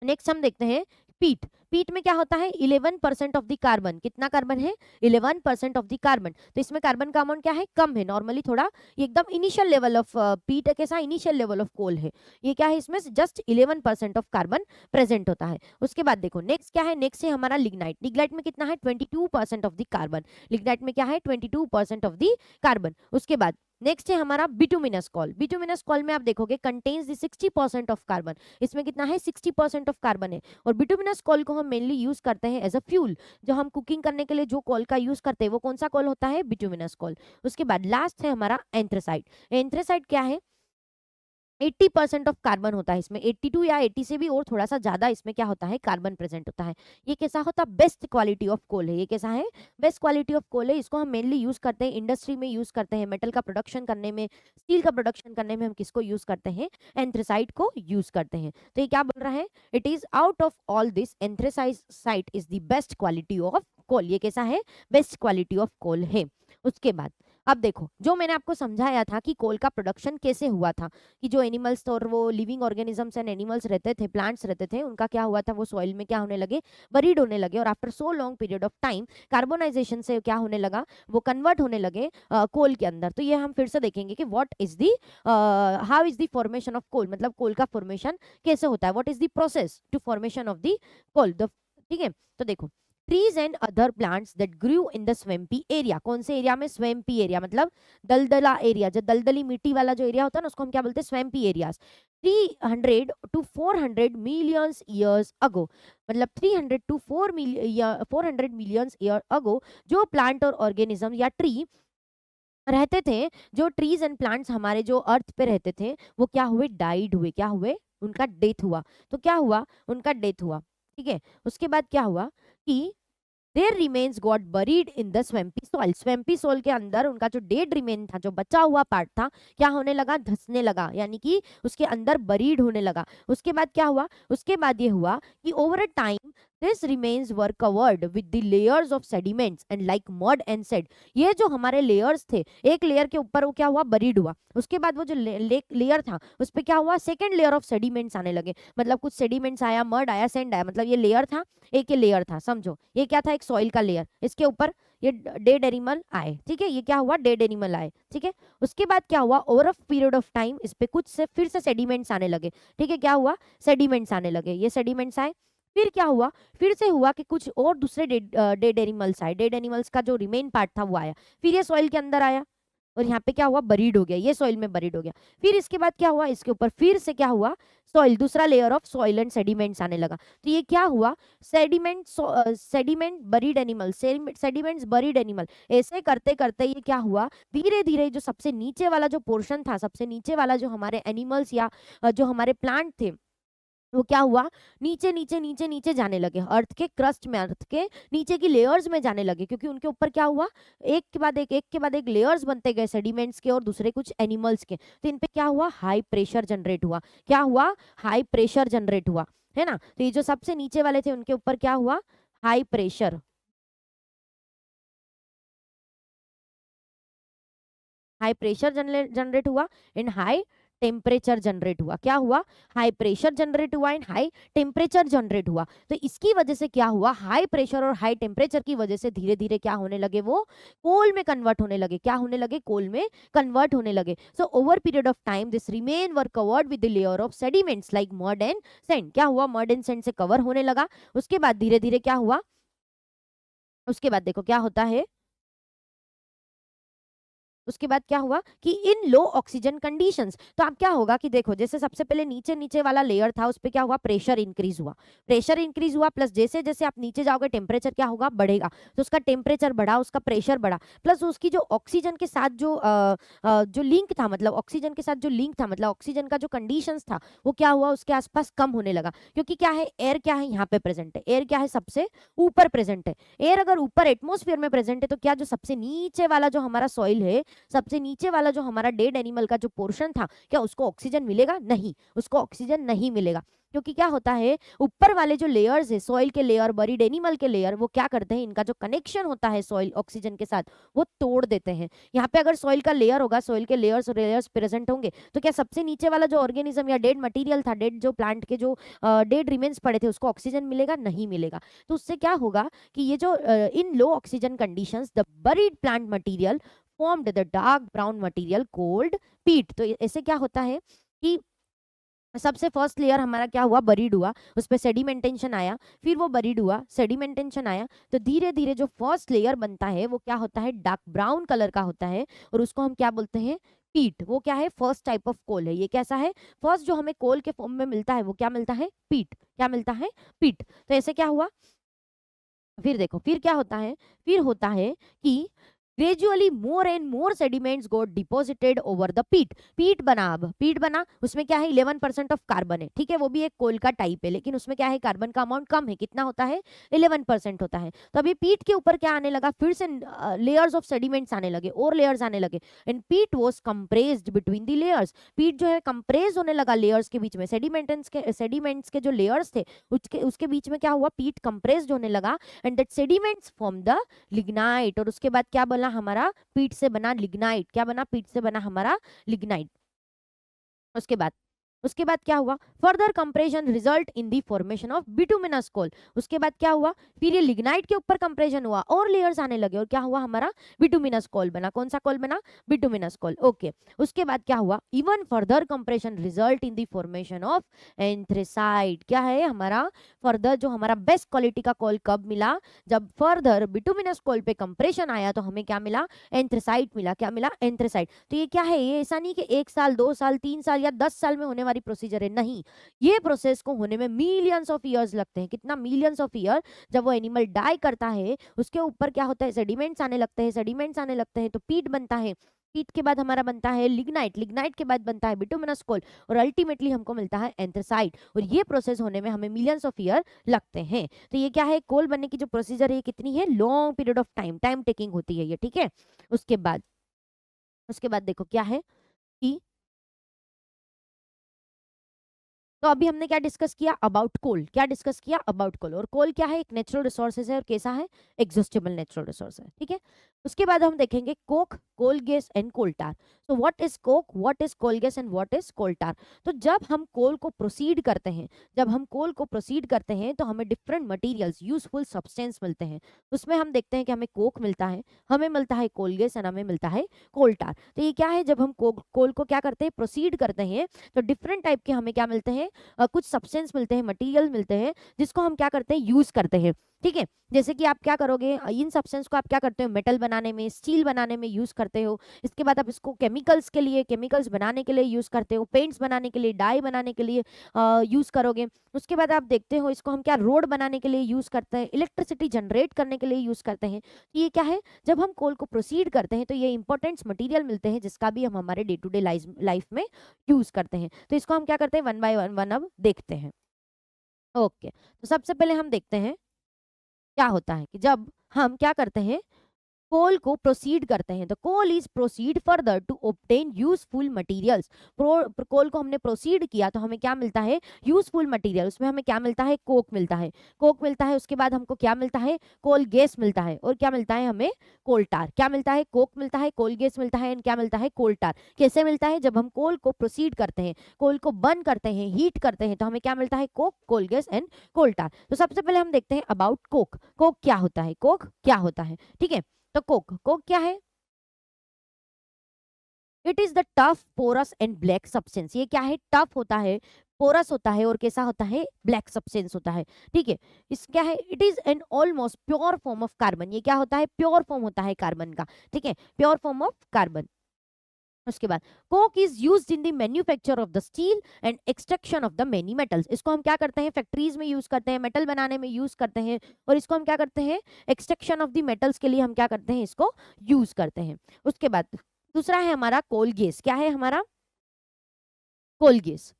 नेक्स्ट हम देखते हैं पीट। पीट में क्या होता है? 11% ऑफ द कार्बन। कितना कार्बन है? 11% ऑफ द कार्बन। तो इसमें कार्बन का अमाउंट क्या है? कम है नॉर्मली थोड़ा। ये एकदम इनिशियल लेवल ऑफ पीट कैसा? इनिशियल लेवल ऑफ कोल है। ये क्या है? इसमें जस्ट 11% ऑफ कार्बन प्रेजेंट होता है। उसके बाद देखो नेक्स्ट क्या है? नेक्स्ट है हमारा लिग्नाइट। लिग्नाइट में कितना है? 22% ऑफ द कार्बन। लिग्नाइट में क्या है? 22% ऑफ द कार्बन। उसके बाद नेक्स्ट है हमारा बिटुमिनस कॉल। बिटुमिनस कॉल में आप देखोगे कंटेन्स द 60% ऑफ कार्बन। इसमें कितना है? 60% ऑफ कार्बन है। और बिटुमिनस कॉल को हम मेनली यूज करते हैं एज अ फ्यूल। जो हम कुकिंग करने के लिए जो कॉल का यूज करते हैं वो कौन सा कॉल होता है? Bituminous call. उसके बाद लास्ट है हमारा एंथ्रासाइट। एंथ्रासाइट क्या है? 80% ऑफ कार्बन होता है इसमें, 82 या 80 से भी और थोड़ा सा ज्यादा इसमें क्या होता है, कार्बन प्रेजेंट होता है। ये कैसा होता है, बेस्ट क्वालिटी ऑफ कोल है। ये कैसा है, बेस्ट क्वालिटी ऑफ कोल है। इसको हम मेनली यूज करते हैं इंडस्ट्री में, यूज करते हैं मेटल का प्रोडक्शन करने में, स्टील का प्रोडक्शन करने में हम किसको यूज करते हैं, एंथ्रेसाइट को यूज करते हैं। तो ये क्या बोल रहा है, it is out of all this anthracite is the best quality of coal. ये कैसा है, बेस्ट क्वालिटी ऑफ कोल है। उसके बाद अब देखो, जो मैंने आपको समझाया था कि कोल का प्रोडक्शन कैसे हुआ था, कि जो एनिमल्स और वो लिविंग ऑर्गेनिजम्स एंड एनिमल्स रहते थे, प्लांट्स रहते थे, उनका क्या हुआ था, वो सॉइल में क्या होने लगे, बरीड होने लगे, और after so long period of time carbonisation से क्या होने लगा, वो कन्वर्ट होने लगे कोल के अंदर। तो ये हम फिर से देखेंगे कि what is the, how is the formation of coal, मतलब कोल का फॉर्मेशन कैसे होता है, what is the process to formation of the coal. ठीक है, तो देखो, trees and other plants that grew in the swampy area, कौन से एरिया में, स्वेम्पी एरिया मतलब दलदला एरिया, जो दलदली मिट्टी वाला जो एरिया होता है ना, उसको हम क्या बोलते हैं, स्वेम्पी areas. 300 to 400 millions years ago, मतलब 300 to 400 millions year ago, जो प्लांट और ऑर्गेनिज्म या ट्री रहते थे, जो ट्रीज एंड प्लांट्स हमारे जो अर्थ पे रहते थे, वो क्या हुए, डाइड हुए, क्या हुए, उनका डेथ हुआ। तो क्या हुआ, उनका डेथ हुआ। ठीक है, उसके बाद क्या हुआ कि their remains got buried in the swampy soil, swampy soil के अंदर उनका जो डेड रिमेन था, जो बचा हुआ पार्ट था, क्या होने लगा, धंसने लगा, यानी कि उसके अंदर बरीड होने लगा। उसके बाद क्या हुआ, उसके बाद ये हुआ कि over a time this remains were covered with the layers of sediments and like mud and said. ये जो हमारे लेयर्स थे, एक लेयर के ऊपर वो क्या हुआ, बरीड हुआ, उसके बाद वो जो लेयर था उस पर क्या हुआ, सेकेंड लेयर ऑफ सेडिमेंट्स आने लगे, मतलब कुछ सेडिमेंट्स आया, मड आया, सैंड आया, मतलब ये लेयर था, एक ये लेयर था, समझो ये क्या था, एक सॉइल का लेयर, इसके ऊपर ये डेड एनिमल आए। ठीक है, ये क्या हुआ, डेड एनिमल आए। ठीक है, उसके बाद क्या हुआ, over a period of time इस पे कुछ से फिर से सेडिमेंट्स आने लगे। ठीक है, क्या हुआ, सेडिमेंट्स आने लगे, ये सेडिमेंट्स आए। फिर क्या हुआ, फिर से हुआ कि कुछ और दूसरे डेड एनिमल्स आए, डेड एनिमल्स का जो रिमेन पार्ट था वो आया, फिर ये सॉइल के अंदर आया, और यहाँ पे क्या हुआ, बरीड हो गया, ये सॉइल में बरीड हो गया। फिर इसके बाद क्या हुआ, इसके ऊपर फिर से क्या हुआ, सॉइल, दूसरा layer of soil and sediments आने लगा। तो ये क्या हुआ, sediment buried animal, sediments buried animal, ऐसे करते करते ये क्या हुआ, धीरे धीरे जो सबसे नीचे वाला जो पोर्शन था, सबसे नीचे वाला जो हमारे एनिमल्स या जो हमारे प्लांट थे, वो क्या हुआ, नीचे नीचे नीचे नीचे जाने लगे, अर्थ के क्रस्ट में, अर्थ के नीचे की लेयर्स में जाने लगे, क्योंकि उनके ऊपर क्या हुआ, एक के बाद एक लेयर्स बनते गए सेडिमेंट्स के और दूसरे कुछ एनिमल्स के। तो इन पे क्या हुआ, हाई प्रेशर जनरेट हुआ, क्या हुआ, हाई प्रेशर जनरेट हुआ, है ना। तो ये जो सबसे नीचे वाले थे उनके ऊपर क्या हुआ, high pressure, high pressure generate हुआ एंड हाई टेम्परेचर जनरेट हुआ। क्या हुआ, हाई प्रेशर जनरेट हुआ एंड हाई टेम्परेचर जनरेट हुआ। तो इसकी वजह से क्या हुआ, हाई प्रेशर और हाई टेम्परेचर की वजह से धीरे धीरे क्या होने लगे, वो कोल में कन्वर्ट होने लगे, क्या होने लगे, कोल में कन्वर्ट होने लगे। So over period of time this remain were covered with the layer of sediments like mud and sand. क्या हुआ, मड एंड सैंड से कवर होने लगा। उसके बाद धीरे धीरे क्या हुआ, उसके बाद देखो क्या होता है, उसके बाद क्या हुआ कि इन लो ऑक्सीजन कंडीशंस, तो अब क्या होगा कि देखो, जैसे सबसे पहले नीचे नीचे वाला लेयर था, उस पे क्या हुआ, प्रेशर इंक्रीज हुआ, प्रेशर इंक्रीज हुआ, प्लस जैसे जैसे आप नीचे जाओगे टेम्परेचर क्या होगा, बढ़ेगा। तो उसका टेम्परेचर बढ़ा, उसका प्रेशर बढ़ा, प्लस उसकी जो ऑक्सीजन के साथ जो लिंक था, मतलब ऑक्सीजन के साथ जो लिंक था, मतलब ऑक्सीजन का जो कंडीशंस था, वो क्या हुआ, उसके आसपास कम होने लगा। क्योंकि क्या है, एयर क्या है यहाँ पे प्रेजेंट है, एयर क्या है, सबसे ऊपर प्रेजेंट है। एयर अगर ऊपर एटमोस्फियर में प्रेजेंट है, तो क्या जो सबसे नीचे वाला जो हमारा सॉइल है, सबसे नीचे वाला जो हमारा डेड एनिमल का जो पोर्शन था, क्या उसको ऑक्सीजन मिलेगा, नहीं, उसको ऑक्सीजन नहीं मिलेगा। क्योंकि क्या होता है, ऊपर वाले जो लेयर्स है, सॉइल के लेयर, बरीड एनिमल के लेयर, वो क्या करते हैं, इनका जो कनेक्शन होता है सॉइल ऑक्सीजन के साथ, वो तोड़ देते हैं। यहाँ पे अगर सॉइल का लेयर होगा, सॉइल के लेयर्स और लेयर्स प्रेजेंट होंगे, तो क्या सबसे नीचे वाला जो ऑर्गेनिज्म या डेड मटेरियल था, डेड जो प्लांट के जो डेड रिमेन्स पड़े थे, उसको ऑक्सीजन मिलेगा, नहीं मिलेगा। तो उससे क्या होगा कि ये जो in low oxygen conditions the buried plant material formed the dark brown material called peat। तो ऐसे क्या होता है कि सबसे फर्स्ट लेयर हमारा क्या हुआ, बरीड हुआ, उस पर सेडिमेंटेशन आया, फिर वो बरीड हुआ, सेडिमेंटेशन आया, तो धीरे धीरे जो फर्स्ट लेयर बनता है वो क्या होता है, डार्क ब्राउन कलर का होता है, और उसको हम क्या बोलते हैं, पीट। वो क्या है, फर्स्ट टाइप ऑफ कोल है। ये कैसा है, फर्स्ट जो हमें कोल के फॉर्म में मिलता है वो क्या मिलता है, पीट। क्या मिलता है, पीट। तो ऐसे क्या हुआ, फिर देखो फिर क्या होता है, फिर होता है कि gradually more and more sediments got deposited over the पीट। पीट बना, अब पीट बना, उसमें क्या है 11% ऑफ कार्बन है, ठीक है, वो भी एक कोल का टाइप है, लेकिन उसमें क्या है कार्बन का अमाउंट कम है, कितना होता है 11% होता है। तो अभी पीट के ऊपर क्या आने लगा, फिर से लेयर्स ऑफ सेडिमेंट्स आने लगे और लेयर्स आने लगे, एंड पीट was compressed between the layers. पीट जो है कंप्रेस होने लगा लेयर्स के बीच में, सेडिमेंट्स के जो लेयर्स थे उसके बीच में क्या हुआ, पीट कंप्रेस्ड होने लगा, and that sediments from the lignite. और उसके बाद क्या बना हमारा, पीट से बना लिग्नाइट। क्या बना, पीट से बना हमारा लिग्नाइट। उसके बाद क्या हुआ, further compression result in the formation of bituminous coal. उसके बाद क्या हुआ, फिर ये लिग्नाइट के ऊपर कंप्रेशन हुआ और लेयर्स आने लगे, और क्या हुआ हमारा बिटुमिनस कोल बना। कौन सा कोल बना, बिटुमिनस कोल। ओके, उसके बाद क्या हुआ, even further compression result in the formation of anthracite. क्या है हमारा, फर्दर जो हमारा बेस्ट क्वालिटी का कोल कब मिला, जब फर्दर बिटुमिनस कोल पे कंप्रेशन आया तो हमें क्या मिला, एंथ्रेसाइट मिला। क्या मिला, एंथ्रेसाइट। तो ये क्या है, ये ऐसा नहीं कि 1 साल 2 साल 3 साल या 10 साल में होने वाली प्रोसीजर है, नहीं, ये प्रोसेस को होने में मिलियंस ऑफ ईयर्स लगते हैं। कितना, मिलियंस ऑफ ईयर। जब वो एनिमल डाई करता है उसके ऊपर क्या होता है, सेडिमेंट्स आने लगते हैं, सेडिमेंट्स आने लगते हैं तो पीट बनता है, पीट के बाद हमारा बनता है लिग्नाइट, लिग्नाइट के बाद बनता है बिटुमिनस कोल, और अल्टीमेटली हमको मिलता है एंथ्रेसाइट। और ये प्रोसेस होने में हमें मिलियंस ऑफ ईयर लगते हैं। तो ये क्या है, कोल बनने की जो प्रोसीजर है ये कितनी है, long period of time taking होती है ये, ठीक है। उसके बाद देखो क्या है कि, तो अभी हमने क्या डिस्कस किया, अबाउट कोल। क्या डिस्कस किया, अबाउट कोल। और कोल क्या है, एक नेचुरल रिसोर्सेज है, और कैसा है, एग्जॉस्टेबल नेचुरल रिसोर्स है, ठीक है। उसके बाद हम देखेंगे coke, coal gas and coal tar. तो what is coke, what is coal gas and what is coal tar. तो जब हम कोल को प्रोसीड करते हैं, तो हमें डिफरेंट मटेरियल्स, यूजफुल सब्सटेंस मिलते हैं। उसमें हम देखते हैं कि हमें कोक मिलता है, हमें मिलता है कोल गैस, एंड हमें मिलता है कोल टार। तो ये क्या है, जब हम कोल को क्या करते हैं, प्रोसीड करते हैं, तो डिफरेंट टाइप के हमें क्या मिलते हैं, कुछ सब्सटेंस मिलते हैं, मटेरियल मिलते हैं, जिसको हम क्या करते हैं, यूज करते हैं, ठीक है। जैसे कि आप क्या करोगे, इन सब्सटेंस को आप क्या करते हो, मेटल बनाने में, स्टील बनाने में यूज करते हो। इसके बाद आप इसको केमिकल्स के लिए, केमिकल्स बनाने के लिए यूज करते हो, पेंट्स बनाने के लिए, डाई बनाने के लिए यूज करोगे। उसके बाद आप देखते हो इसको हम क्या, रोड बनाने के लिए यूज करते हैं, इलेक्ट्रिसिटी जनरेट करने के लिए यूज करते हैं। तो ये क्या है, जब हम कोल को प्रोसीड करते हैं तो ये इंपॉर्टेंट मटेरियल मिलते हैं, जिसका भी हम हमारे डे टू डे लाइफ में यूज करते हैं। तो इसको हम क्या करते हैं, वन बाय वन अब देखते हैं। ओके, तो सबसे पहले हम देखते हैं क्या होता है कि जब हम क्या करते हैं, कोल को प्रोसीड करते हैं, तो coal is proceed further to obtain useful materials. Coal को हमने प्रोसीड किया तो हमें क्या मिलता है, यूजफुल मटेरियल। उसमें हमें क्या मिलता है, कोक मिलता है, उसके बाद हमको क्या मिलता है, कोल गैस मिलता है, और क्या मिलता है हमें, कोल टार। क्या मिलता है, कोक मिलता है, कोल गैस मिलता है, एंड क्या मिलता है, कोल टार। कैसे मिलता है, जब हम कोल को प्रोसीड करते हैं, कोल को बर्न करते हैं, हीट करते हैं, तो हमें क्या मिलता है, coke, coal gas and coal tar. तो सबसे पहले हम देखते हैं अबाउट कोक। कोक क्या होता है, ठीक है। तो कोक क्या है, it is the tough porous and black substance. ये क्या है, टफ होता है, पोरस होता है, और कैसा होता है, ब्लैक सब्सटेंस होता है, ठीक है। इस क्या है, it is an almost pure form of carbon. ये क्या होता है, प्योर फॉर्म होता है कार्बन का, ठीक है, प्योर फॉर्म ऑफ कार्बन। उसके बाद Coke is used in the manufacture of the steel and extraction of the many metals. इसको हम क्या करते हैं, फैक्ट्रीज में यूज करते हैं, मेटल बनाने में यूज करते हैं, और इसको हम क्या करते हैं, एक्सट्रैक्शन ऑफ द मेटल्स के लिए हम क्या करते हैं, इसको यूज करते हैं। उसके बाद दूसरा है हमारा कोल गैस। क्या है हमारा, कोल गैस।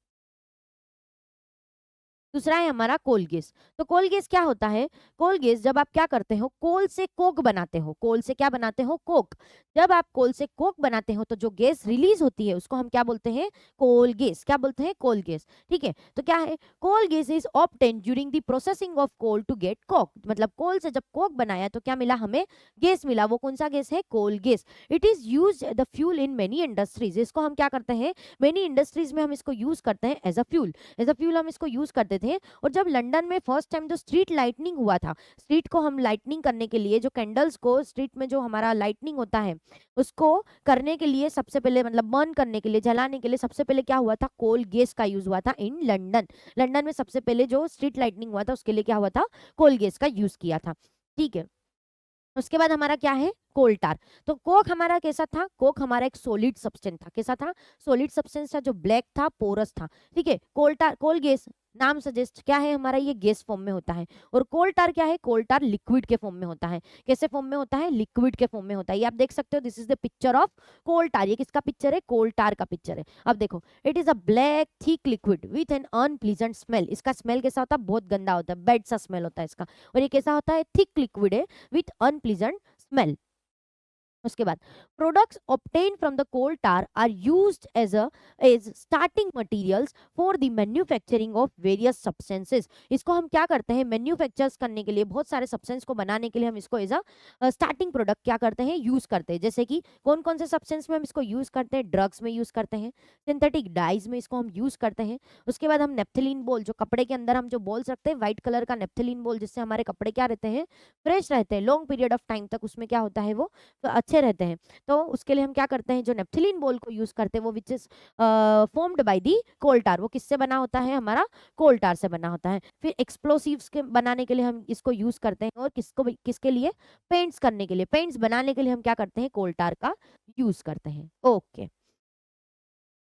दूसरा है हमारा कोल गैस। तो कोल गैस क्या होता है, कोल गैस जब आप क्या करते हो, कोल से कोक बनाते हो, कोल से क्या बनाते हो, कोक। जब आप कोल से कोक बनाते हो तो जो गैस रिलीज होती है उसको हम क्या बोलते हैं, कोल गैस। क्या बोलते हैं, कोल गैस, ठीक है। तो क्या है, coal gas is obtain during the processing of coal to get coke. मतलब कोल से जब कोक बनाया तो क्या मिला हमें, गैस मिला। वो कौन सा गैस है, coal gas. It is use the fuel in many industries. इसको हम क्या करते हैं, मेनी इंडस्ट्रीज में हम इसको यूज करते हैं एज अ फ्यूल। हम इसको यूज करते थे। और जब लंदन में फर्स्ट टाइम जो स्ट्रीट लाइटनिंग हुआ था, स्ट्रीट को हम लाइटनिंग करने के लिए, जो कैंडल्स को स्ट्रीट में जो हमारा लाइटनिंग होता है उसको करने के लिए सबसे पहले, मतलब बर्न करने के लिए, जलाने के लिए सबसे पहले क्या हुआ था, कोल गैस का यूज हुआ था इन लंदन। लंदन में सबसे पहले जो स्ट्रीट लाइटनिंग हुआ था उसके लिए क्या हुआ था, कोल गैस का यूज किया था, ठीक है। उसके बाद हमारा क्या है, कोल टार। तो कोक हमारा कैसा था, कोक हमारा एक सॉलिड सब्सटेंस था। कैसा था, सॉलिड सब्सटेंस था, जो ब्लैक था, पोरस था, ठीक है। कोल टार, कोल गैस नाम सजेस्ट क्या है हमारा, ये गैस फॉर्म में होता है। और कोल टार क्या है, कोल टार लिक्विड के फॉर्म में होता है। कैसे फॉर्म में होता है, लिक्विड के फॉर्म में होता है। ये आप देख सकते हो, this is the picture of coal tar. ये किसका पिक्चर है, कोल टार का पिक्चर है। अब देखो, it is a black thick liquid with an unpleasant smell. इसका स्मेल कैसा होता है, बहुत गंदा होता है, बैड सा स्मेल होता है इसका। और ये कैसा होता है, थिक लिक्विड है विथ अनप्लीजेंट स्मेल। उसके बाद products obtained from the coal tar are used as starting materials for the manufacturing of various substances। इसको हम क्या करते हैं, मैन्युफैक्चर्स करने के लिए, बहुत सारे सब्सटेंस को बनाने के लिए हम इसको एज अ स्टार्टिंग प्रोडक्ट क्या करते हैं, यूज करते हैं। जैसे कि कौन कौन से सब्सटेंस में हम इसको यूज करते हैं, ड्रग्स में यूज करते हैं, सिंथेटिक डाइज में इसको हम यूज करते हैं। उसके बाद हम नेप्थलीन बॉल, जो कपड़े के अंदर हम जो बोल सकते हैं, व्हाइट कलर का नेप्थलीन बॉल, जिससे हमारे कपड़े क्या रहते हैं, फ्रेश रहते हैं, लॉन्ग पीरियड ऑफ टाइम तक उसमें क्या होता है, वो तो अच्छे रहते हैं। तो उसके लिए हम क्या करते हैं, जो नेप्थलीन बॉल को यूज करते हैं, वो which is formed by the coal tar, वो किससे बना होता है, हमारा कोल टार से बना होता है। फिर एक्सप्लोसिव्स के बनाने के लिए हम इसको यूज करते हैं, और किसके लिए, पेंट्स करने के लिए, पेंट्स बनाने के लिए हम क्या करते हैं, कोल टार का यूज करते हैं। Okay,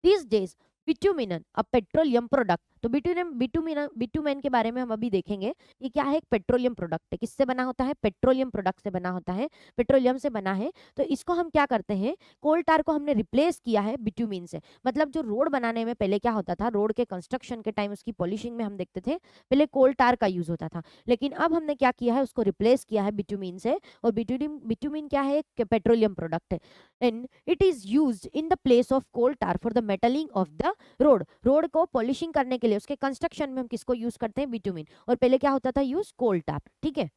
these days bitumen a petroleum product. तो बिटुमेन के बारे में हम अभी देखेंगे। ये क्या है, एक पेट्रोलियम प्रोडक्ट है। किससे बना होता है, पेट्रोलियम प्रोडक्ट से बना होता है, पेट्रोलियम से बना है। तो इसको हम क्या करते हैं, कोल टार को हमने रिप्लेस किया है बिटुमिन से। मतलब जो रोड बनाने में पहले क्या होता था, रोड के कंस्ट्रक्शन के टाइम उसकी पॉलिशिंग में हम देखते थे पहले कोल टार का यूज होता था, लेकिन अब हमने क्या किया है, उसको रिप्लेस किया है बिटुमिन से। और बिटुमिन क्या है, एक पेट्रोलियम प्रोडक्ट है। And it is used in the place of coal tar for the metalling of the road को पॉलिशिंग करने के लिए, उसके कंस्ट्रक्शन में हम किसको यूज करते हैं, बिटुमिन। और पहले क्या होता था, यूज कोल टार। ठीक है,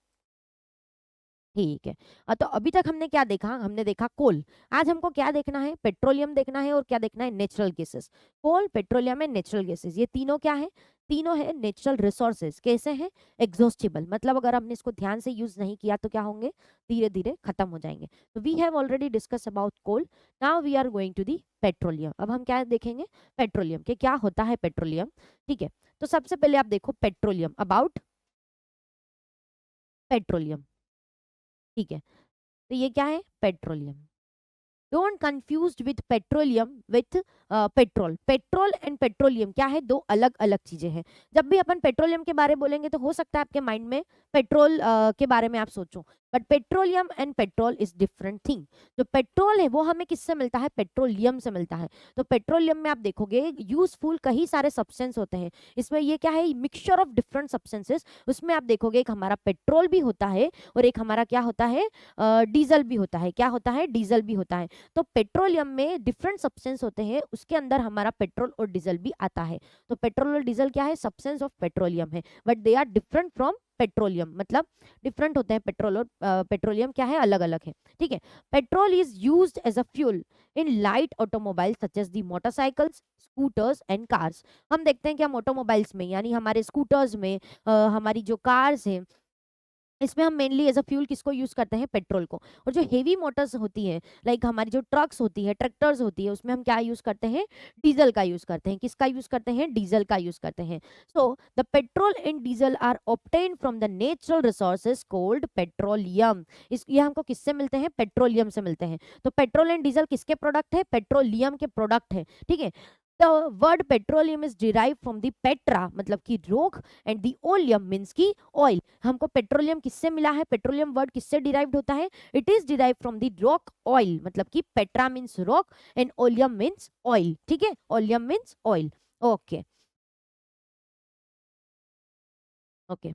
ठीक है। तो अभी तक हमने क्या देखा, हमने देखा कोल। आज हमको क्या देखना है, पेट्रोलियम देखना है, और क्या देखना है, natural gases. Coal, petroleum and natural gases, ये तीनों क्या है, तीनों है नेचुरल रिसोर्सेज। कैसे हैं, एग्जॉस्टिबल, मतलब अगर हमने इसको ध्यान से यूज नहीं किया तो क्या होंगे, धीरे धीरे खत्म हो जाएंगे। तो we have already discuss about coal, now we are going to the petroleum. अब हम क्या देखेंगे, पेट्रोलियम के क्या होता है, पेट्रोलियम। ठीक है, तो सबसे पहले आप देखो पेट्रोलियम, अबाउट पेट्रोलियम। ठीक है, तो ये क्या है, petroleum. Don't confuse with petroleum with petrol. Petrol and petroleum क्या है, दो अलग अलग चीजें हैं। जब भी अपन पेट्रोलियम के बारे में बोलेंगे तो हो सकता है आपके माइंड में पेट्रोल के बारे में आप सोचो, but petroleum and petrol is different thing. जो पेट्रोल है वो हमें किससे मिलता है, पेट्रोलियम से मिलता है। तो पेट्रोलियम में आप देखोगे यूजफुल कई सारे सब्सटेंस होते हैं। इसमें ये क्या है, मिक्सचर ऑफ डिफरेंट सब्सटेंसेस। उसमें आप देखोगे एक हमारा पेट्रोल भी होता है, और एक हमारा क्या होता है, डीजल भी होता है। क्या होता है, डीजल भी होता है। तो पेट्रोलियम में डिफरेंट सब्सटेंस होते हैं, उसके अंदर हमारा पेट्रोल और डीजल भी आता है। तो पेट्रोल और डीजल क्या है, सब्सटेंस ऑफ पेट्रोलियम है, but they are different from petroleum, मतलब डिफरेंट होते हैं। पेट्रोल और पेट्रोलियम क्या है, अलग अलग है। ठीक है, petrol is used as a fuel in light automobile such as the motorcycles, scooters and cars. हम देखते हैं कि हम ऑटोमोबाइल्स में, यानी हमारे स्कूटर्स में, हमारी जो कार्स हैं, इसमें हम मेनली एज अ फ्यूल किसको यूज करते हैं, पेट्रोल को। और जो हेवी मोटर्स होती है, लाइक हमारी जो ट्रक्स होती है, ट्रैक्टर्स होती है, उसमें हम क्या यूज करते हैं, डीजल का यूज करते हैं। किसका यूज करते हैं, डीजल का यूज करते हैं। So the petrol and diesel are obtained from the natural resources called petroleum. इस ये हमको किससे मिलते हैं, पेट्रोलियम से मिलते हैं। तो पेट्रोल एंड डीजल किसके प्रोडक्ट है, पेट्रोलियम के प्रोडक्ट है। ठीक है, the word petroleum is derive from the Petra, मतलब कि रोक, एंड द ओलियम मीन्स की ऑयल। हमको पेट्रोलियम किससे मिला है, पेट्रोलियम वर्ड किससे डिराइव्ड होता है, it is derive from the rock oil, मतलब कि Petra means rock and oleum means oil. ठीक है, oleum means oil. Okay okay,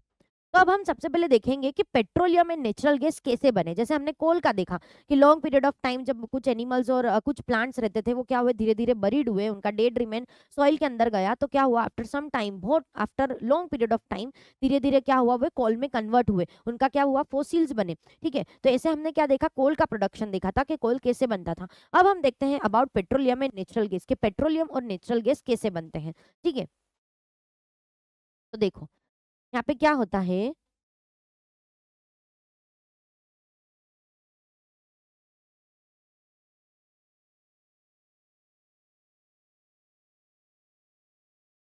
तो अब हम सबसे पहले देखेंगे कि पेट्रोलियम एंड नेचुरल गैस कैसे बने। जैसे हमने कोल का देखा कि लॉन्ग पीरियड ऑफ टाइम जब कुछ एनिमल्स और कुछ प्लांट्स रहते थे, वो क्या हुए, धीरे धीरे बरीड हुए, उनका डेड रिमेन सॉइल के अंदर गया। तो क्या हुआ, आफ्टर सम टाइम, बहुत after long period of time, धीरे धीरे क्या हुआ, वे कोल में कन्वर्ट हुए, उनका क्या हुआ, फोसिल्स बने। ठीक है, तो ऐसे हमने क्या देखा, कोल का प्रोडक्शन देखा था कि कोल कैसे बनता था। अब हम देखते हैं about petroleum and natural gas, के पेट्रोलियम और नेचुरल गैस कैसे बनते हैं। ठीक है, तो देखो यहाँ पे क्या होता है,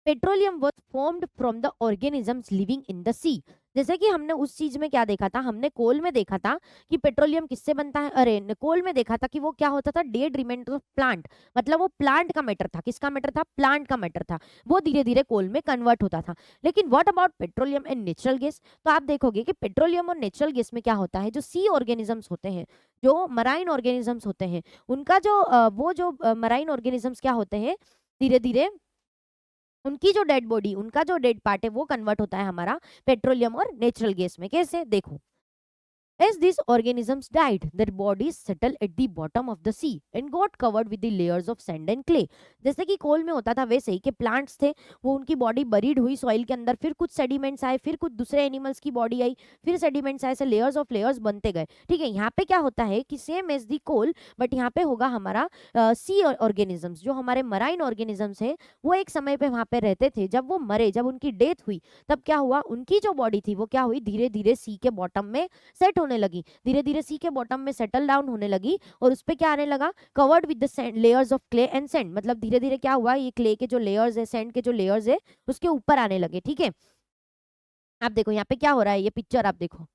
petroleum was formed from the organisms living in the sea। जैसे कि हमने उस चीज में क्या देखा था, हमने कोल में देखा था कि पेट्रोलियम किससे बनता है, अरे कोल में देखा था कि वो क्या होता था, डेड रिमेन्स ऑफ प्लांट, मतलब वो प्लांट का मैटर था, किसका मैटर था, प्लांट का मैटर था, वो धीरे धीरे कोल में कन्वर्ट होता था। लेकिन what about petroleum and natural gas, तो आप देखोगे कि पेट्रोलियम और नेचुरल गैस में क्या होता है, जो सी ऑर्गेनिजम्स होते हैं, जो मराइन ऑर्गेनिजम्स होते हैं, उनका जो वो जो मराइन ऑर्गेनिजम्स क्या होते हैं, धीरे धीरे उनकी जो डेड बॉडी, उनका जो डेड पार्ट है वो कन्वर्ट होता है हमारा पेट्रोलियम और नेचुरल गैस में। कैसे, देखो, as these organisms died, their bodies settled at the bottom of the sea and got covered with the layers of sand and clay। जैसे कि कोल में होता था वैसे ही कि प्लांट्स थे, वो उनकी बॉडी बरीड हुई सॉइल के अंदर, फिर कुछ सेडिमेंट्स आए, फिर कुछ दूसरे एनिमल्स की बॉडी आई, फिर सेडिमेंट्स आए, ऐसे लेयर्स ऑफ लेयर्स बनते गए। ठीक है, यहाँ पे क्या होता है कि same as the coal, but यहाँ पे होगा हमारा सी ऑर्गेनिजम्स, जो हमारे मराइन ऑर्गेनिजम्स है, वो एक समय पे वहां पे रहते थे। जब वो मरे, जब उनकी डेथ हुई, तब क्या हुआ, उनकी जो बॉडी थी वो क्या हुई, धीरे धीरे सी के बॉटम में सेट होने लगी, धीरे धीरे सी के बॉटम में सेटल डाउन होने लगी, और उस पे क्या आने लगा, covered with the layers of clay and sand, मतलब धीरे धीरे क्या हुआ, ये क्ले के जो लेयर्स है, सैंड के जो लेयर्स है, उसके ऊपर आने लगे। ठीक है, आप देखो यहाँ पे क्या हो रहा है, ये पिक्चर आप देखो,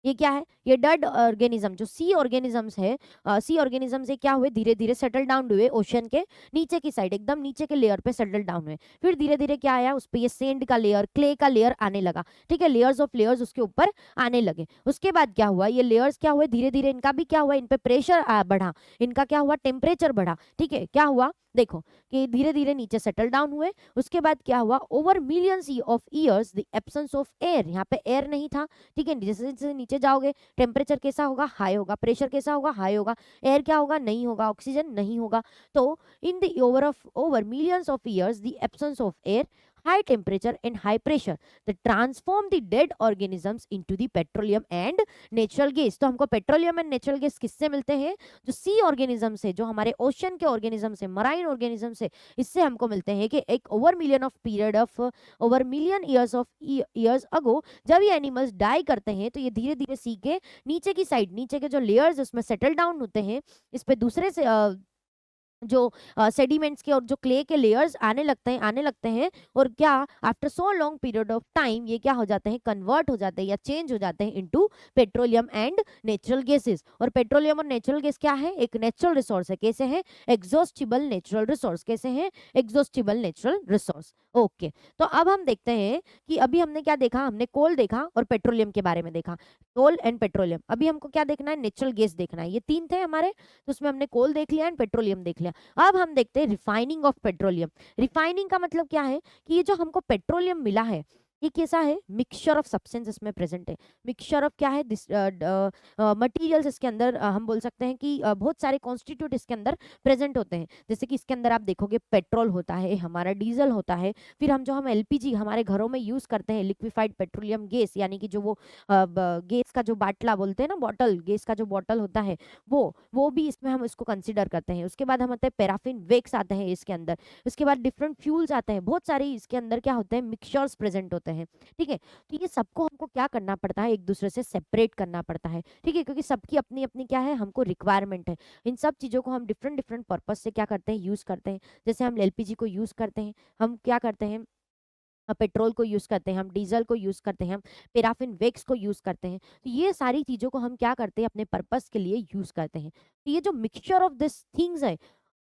ये क्या है, ये डेड ऑर्गेनिज्म, जो सी ऑर्गेनिजम्स है, सी ऑर्गेनिज्म से क्या हुए, धीरे धीरे सेटल डाउन हुए ओशन के नीचे की साइड, एकदम नीचे के लेयर पे सेटल डाउन हुए। फिर धीरे धीरे क्या आया, उस पे ये सेंड का लेयर, क्ले का लेयर आने लगा। ठीक है, लेयर्स ऑफ लेयर्स उसके ऊपर आने लगे। उसके बाद क्या हुआ, ये लेयर्स क्या हुए, धीरे धीरे इनका भी क्या हुआ, इन पे प्रेशर बढ़ा, इनका क्या हुआ, टेम्परेचर बढ़ा। ठीक है, क्या हुआ, देखो कि धीरे धीरे नीचे सेटल डाउन हुए। उसके बाद क्या हुआ, over millions of years the absence of air, यहाँ पे एयर नहीं था। ठीक है, जैसे जैसे नीचे जाओगे, टेम्परेचर कैसा होगा, हाई होगा, प्रेशर कैसा होगा, हाई होगा, एयर क्या होगा, नहीं होगा, ऑक्सीजन नहीं होगा। तो in the over millions of years the absence of air, high temperature and high pressure that transform the dead organisms into the petroleum and natural gas। तो हमको पेट्रोलियम एंड नेचुरल गैस किससे मिलते हैं, जो सी organisms है, जो हमारे ocean के ऑर्गेनिजम्स है, मराइन ऑर्गेनिजम्स है, इससे हमको मिलते हैं कि एक over million of period of over million years of years ago, जब ये एनिमल्स डाई करते हैं, तो ये धीरे धीरे सी के नीचे की साइड, नीचे के जो लेयर्स उसमें सेटल डाउन होते हैं, इस पे दूसरे से जो सेडिमेंट्स के और जो क्ले के लेयर्स आने लगते हैं और क्या, after so long period of time ये क्या हो जाते हैं, कन्वर्ट हो जाते हैं या चेंज हो जाते हैं into petroleum and natural gases. और पेट्रोलियम और नेचुरल गैस क्या है, एक नेचुरल रिसोर्स है। कैसे है, एग्जॉस्टिबल नेचुरल रिसोर्स। कैसे है, एग्जॉस्टिबल नेचुरल रिसोर्स। ओके, तो अब हम देखते हैं कि अभी हमने क्या देखा, हमने कोल देखा और पेट्रोलियम के बारे में देखा, कोल एंड पेट्रोलियम। अभी हमको क्या देखना है, नेचुरल गैस देखना है। ये तीन थे हमारे, तो उसमें हमने कोल देख लिया एंड पेट्रोलियम देख लिया। अब हम देखते हैं रिफाइनिंग ऑफ पेट्रोलियम। रिफाइनिंग का मतलब क्या है कि ये जो हमको पेट्रोलियम मिला है, ये कैसा है, मिक्सचर ऑफ सब्सटेंस इसमें प्रेजेंट है। मिक्सचर ऑफ क्या है, मटेरियल्स इसके अंदर, हम बोल सकते हैं कि बहुत सारे कॉन्स्टिट्यूट इसके अंदर प्रेजेंट होते हैं। जैसे कि इसके अंदर आप देखोगे पेट्रोल होता है, हमारा डीजल होता है, फिर हम एलपीजी हमारे घरों में यूज करते हैं, लिक्विफाइड पेट्रोलियम गैस, यानी कि जो वो गैस का जो बाटला बोलते हैं ना, बॉटल, गैस का जो बॉटल होता है, वो भी इसमें हम इसको कंसिडर करते हैं। उसके बाद हम आते हैं पैराफिन वेक्स आते हैं इसके अंदर। उसके बाद डिफरेंट फ्यूल्स आते हैं, बहुत सारे इसके अंदर क्या होते हैं, मिक्सचर्स प्रेजेंट होते हैं। ठीक है, तो ये सबको हमको क्या करना पड़ता है, एक दूसरे से सेपरेट करना पड़ता है। ठीक है, क्योंकि सबकी अपनी अपनी क्या है, हमको रिक्वायरमेंट है। इन सब चीज़ों को हम डिफरेंट डिफरेंट पर्पज से क्या करते हैं, यूज़ करते हैं। जैसे हम एलपीजी को यूज़ करते हैं, हम क्या करते हैं, पेट्रोल को यूज़ करते हैं, हम डीजल को यूज़ करते हैं, हम पैराफिन वैक्स को यूज़ करते हैं। तो ये सारी चीज़ों को हम क्या करते हैं, अपने पर्पस के लिए यूज़ करते हैं। तो ये जो मिक्सचर ऑफ दिस थिंग्स है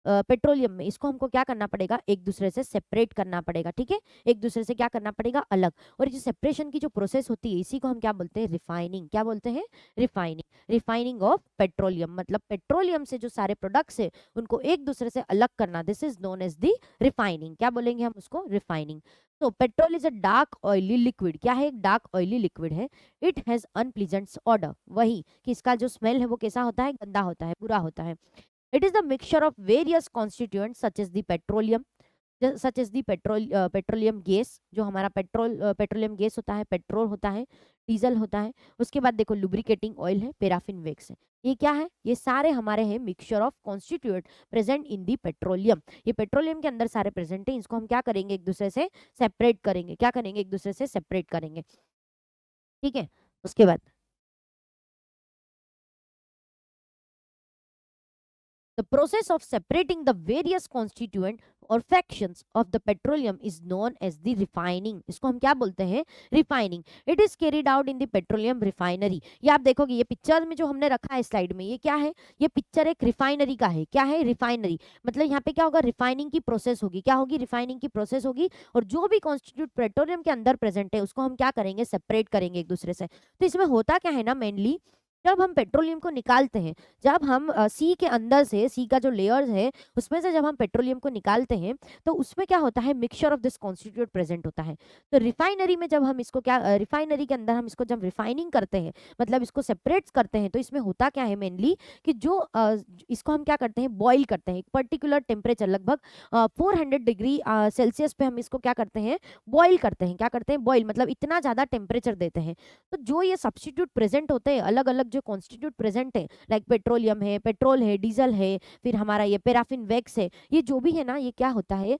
पेट्रोलियम में, इसको हमको क्या करना पड़ेगा, एक दूसरे से सेपरेट करना पड़ेगा। ठीक है, एक दूसरे से क्या करना पड़ेगा, अलग। और ये जो सेपरेशन की जो प्रोसेस होती है, इसी को हम क्या बोलते हैं, रिफाइनिंग। क्या बोलते हैं, रिफाइनिंग। रिफाइनिंग ऑफ पेट्रोलियम, मतलब पेट्रोलियम से जो सारे प्रोडक्ट्स है उनको एक दूसरे से अलग करना, this is known as the refining. क्या बोलेंगे हम उसको, रिफाइनिंग। तो petrol is a dark oily liquid. क्या है, एक डार्क ऑयली लिक्विड है। इट हैज अनप्लीजेंट ऑर्डर, वही कि इसका जो स्मेल है वो कैसा होता है, गंदा होता है, बुरा होता है। It is the mixture of various constituents such as the petroleum, petroleum gas, जो हमारा पेट्रोलियम गैस होता है, पेट्रोल होता है, डीजल होता है। उसके बाद देखो लुब्रिकेटिंग ऑयल है, पैराफिन वैक्स है। ये क्या है, ये सारे हमारे हैं mixture of constituent present in the petroleum. ये पेट्रोलियम के अंदर सारे प्रेजेंट है, इसको हम क्या करेंगे, एक दूसरे से सेपरेट करेंगे। क्या करेंगे, एक दूसरे से सेपरेट करेंगे। ठीक है, उसके बाद The process of separating the various constituent और fractions of the petroleum is known as the refining. इसको हम क्या बोलते हैं? refining. It is carried out in the petroleum refinery. ये आप देखोगे, ये पिक्चर में जो हमने रखा है स्लाइड में, ये क्या है? ये पिक्चर एक रिफाइनरी का है. क्या है? रिफाइनरी. मतलब यहाँ पे क्या होगा? रिफाइनिंग की प्रोसेस होगी. क्या होगी? रिफाइनिंग की प्रोसेस होगी, और जो भी कॉन्स्टिट्यूट पेट्रोलियम के अंदर प्रेजेंट है उसको हम क्या करेंगे? सेपरेट करेंगे एक दूसरे से. तो इसमें होता क्या है ना, मेनली जब हम पेट्रोलियम को निकालते हैं, जब हम सी के अंदर से, सी का जो लेयर्स है उसमें से जब हम पेट्रोलियम को निकालते हैं, तो उसमें क्या होता है? Mixture of this constitute present होता है. तो रिफाइनरी में जब हम इसको क्या, रिफाइनरी के अंदर हम इसको जब रिफाइनिंग करते हैं, मतलब इसको सेपरेट करते हैं, तो इसमें होता क्या है मेनली कि जो इसको हम क्या करते हैं? बॉईल करते हैं. एक पर्टिकुलर टेम्परेचर, लगभग 400 डिग्री सेल्सियस पे हम इसको क्या करते हैं? बॉईल करते हैं. क्या करते हैं? बॉईल, मतलब इतना ज़्यादा टेम्परेचर देते हैं. तो जो ये सब्स्टिट्यूट प्रेजेंट होते हैं, अलग अलग जो कॉन्स्टिट्यूट प्रेजेंट है, लाइक पेट्रोलियम है, पेट्रोल है, डीजल है, फिर हमारा ये पैराफिन वैक्स है, ये जो भी है ना, ये क्या होता है?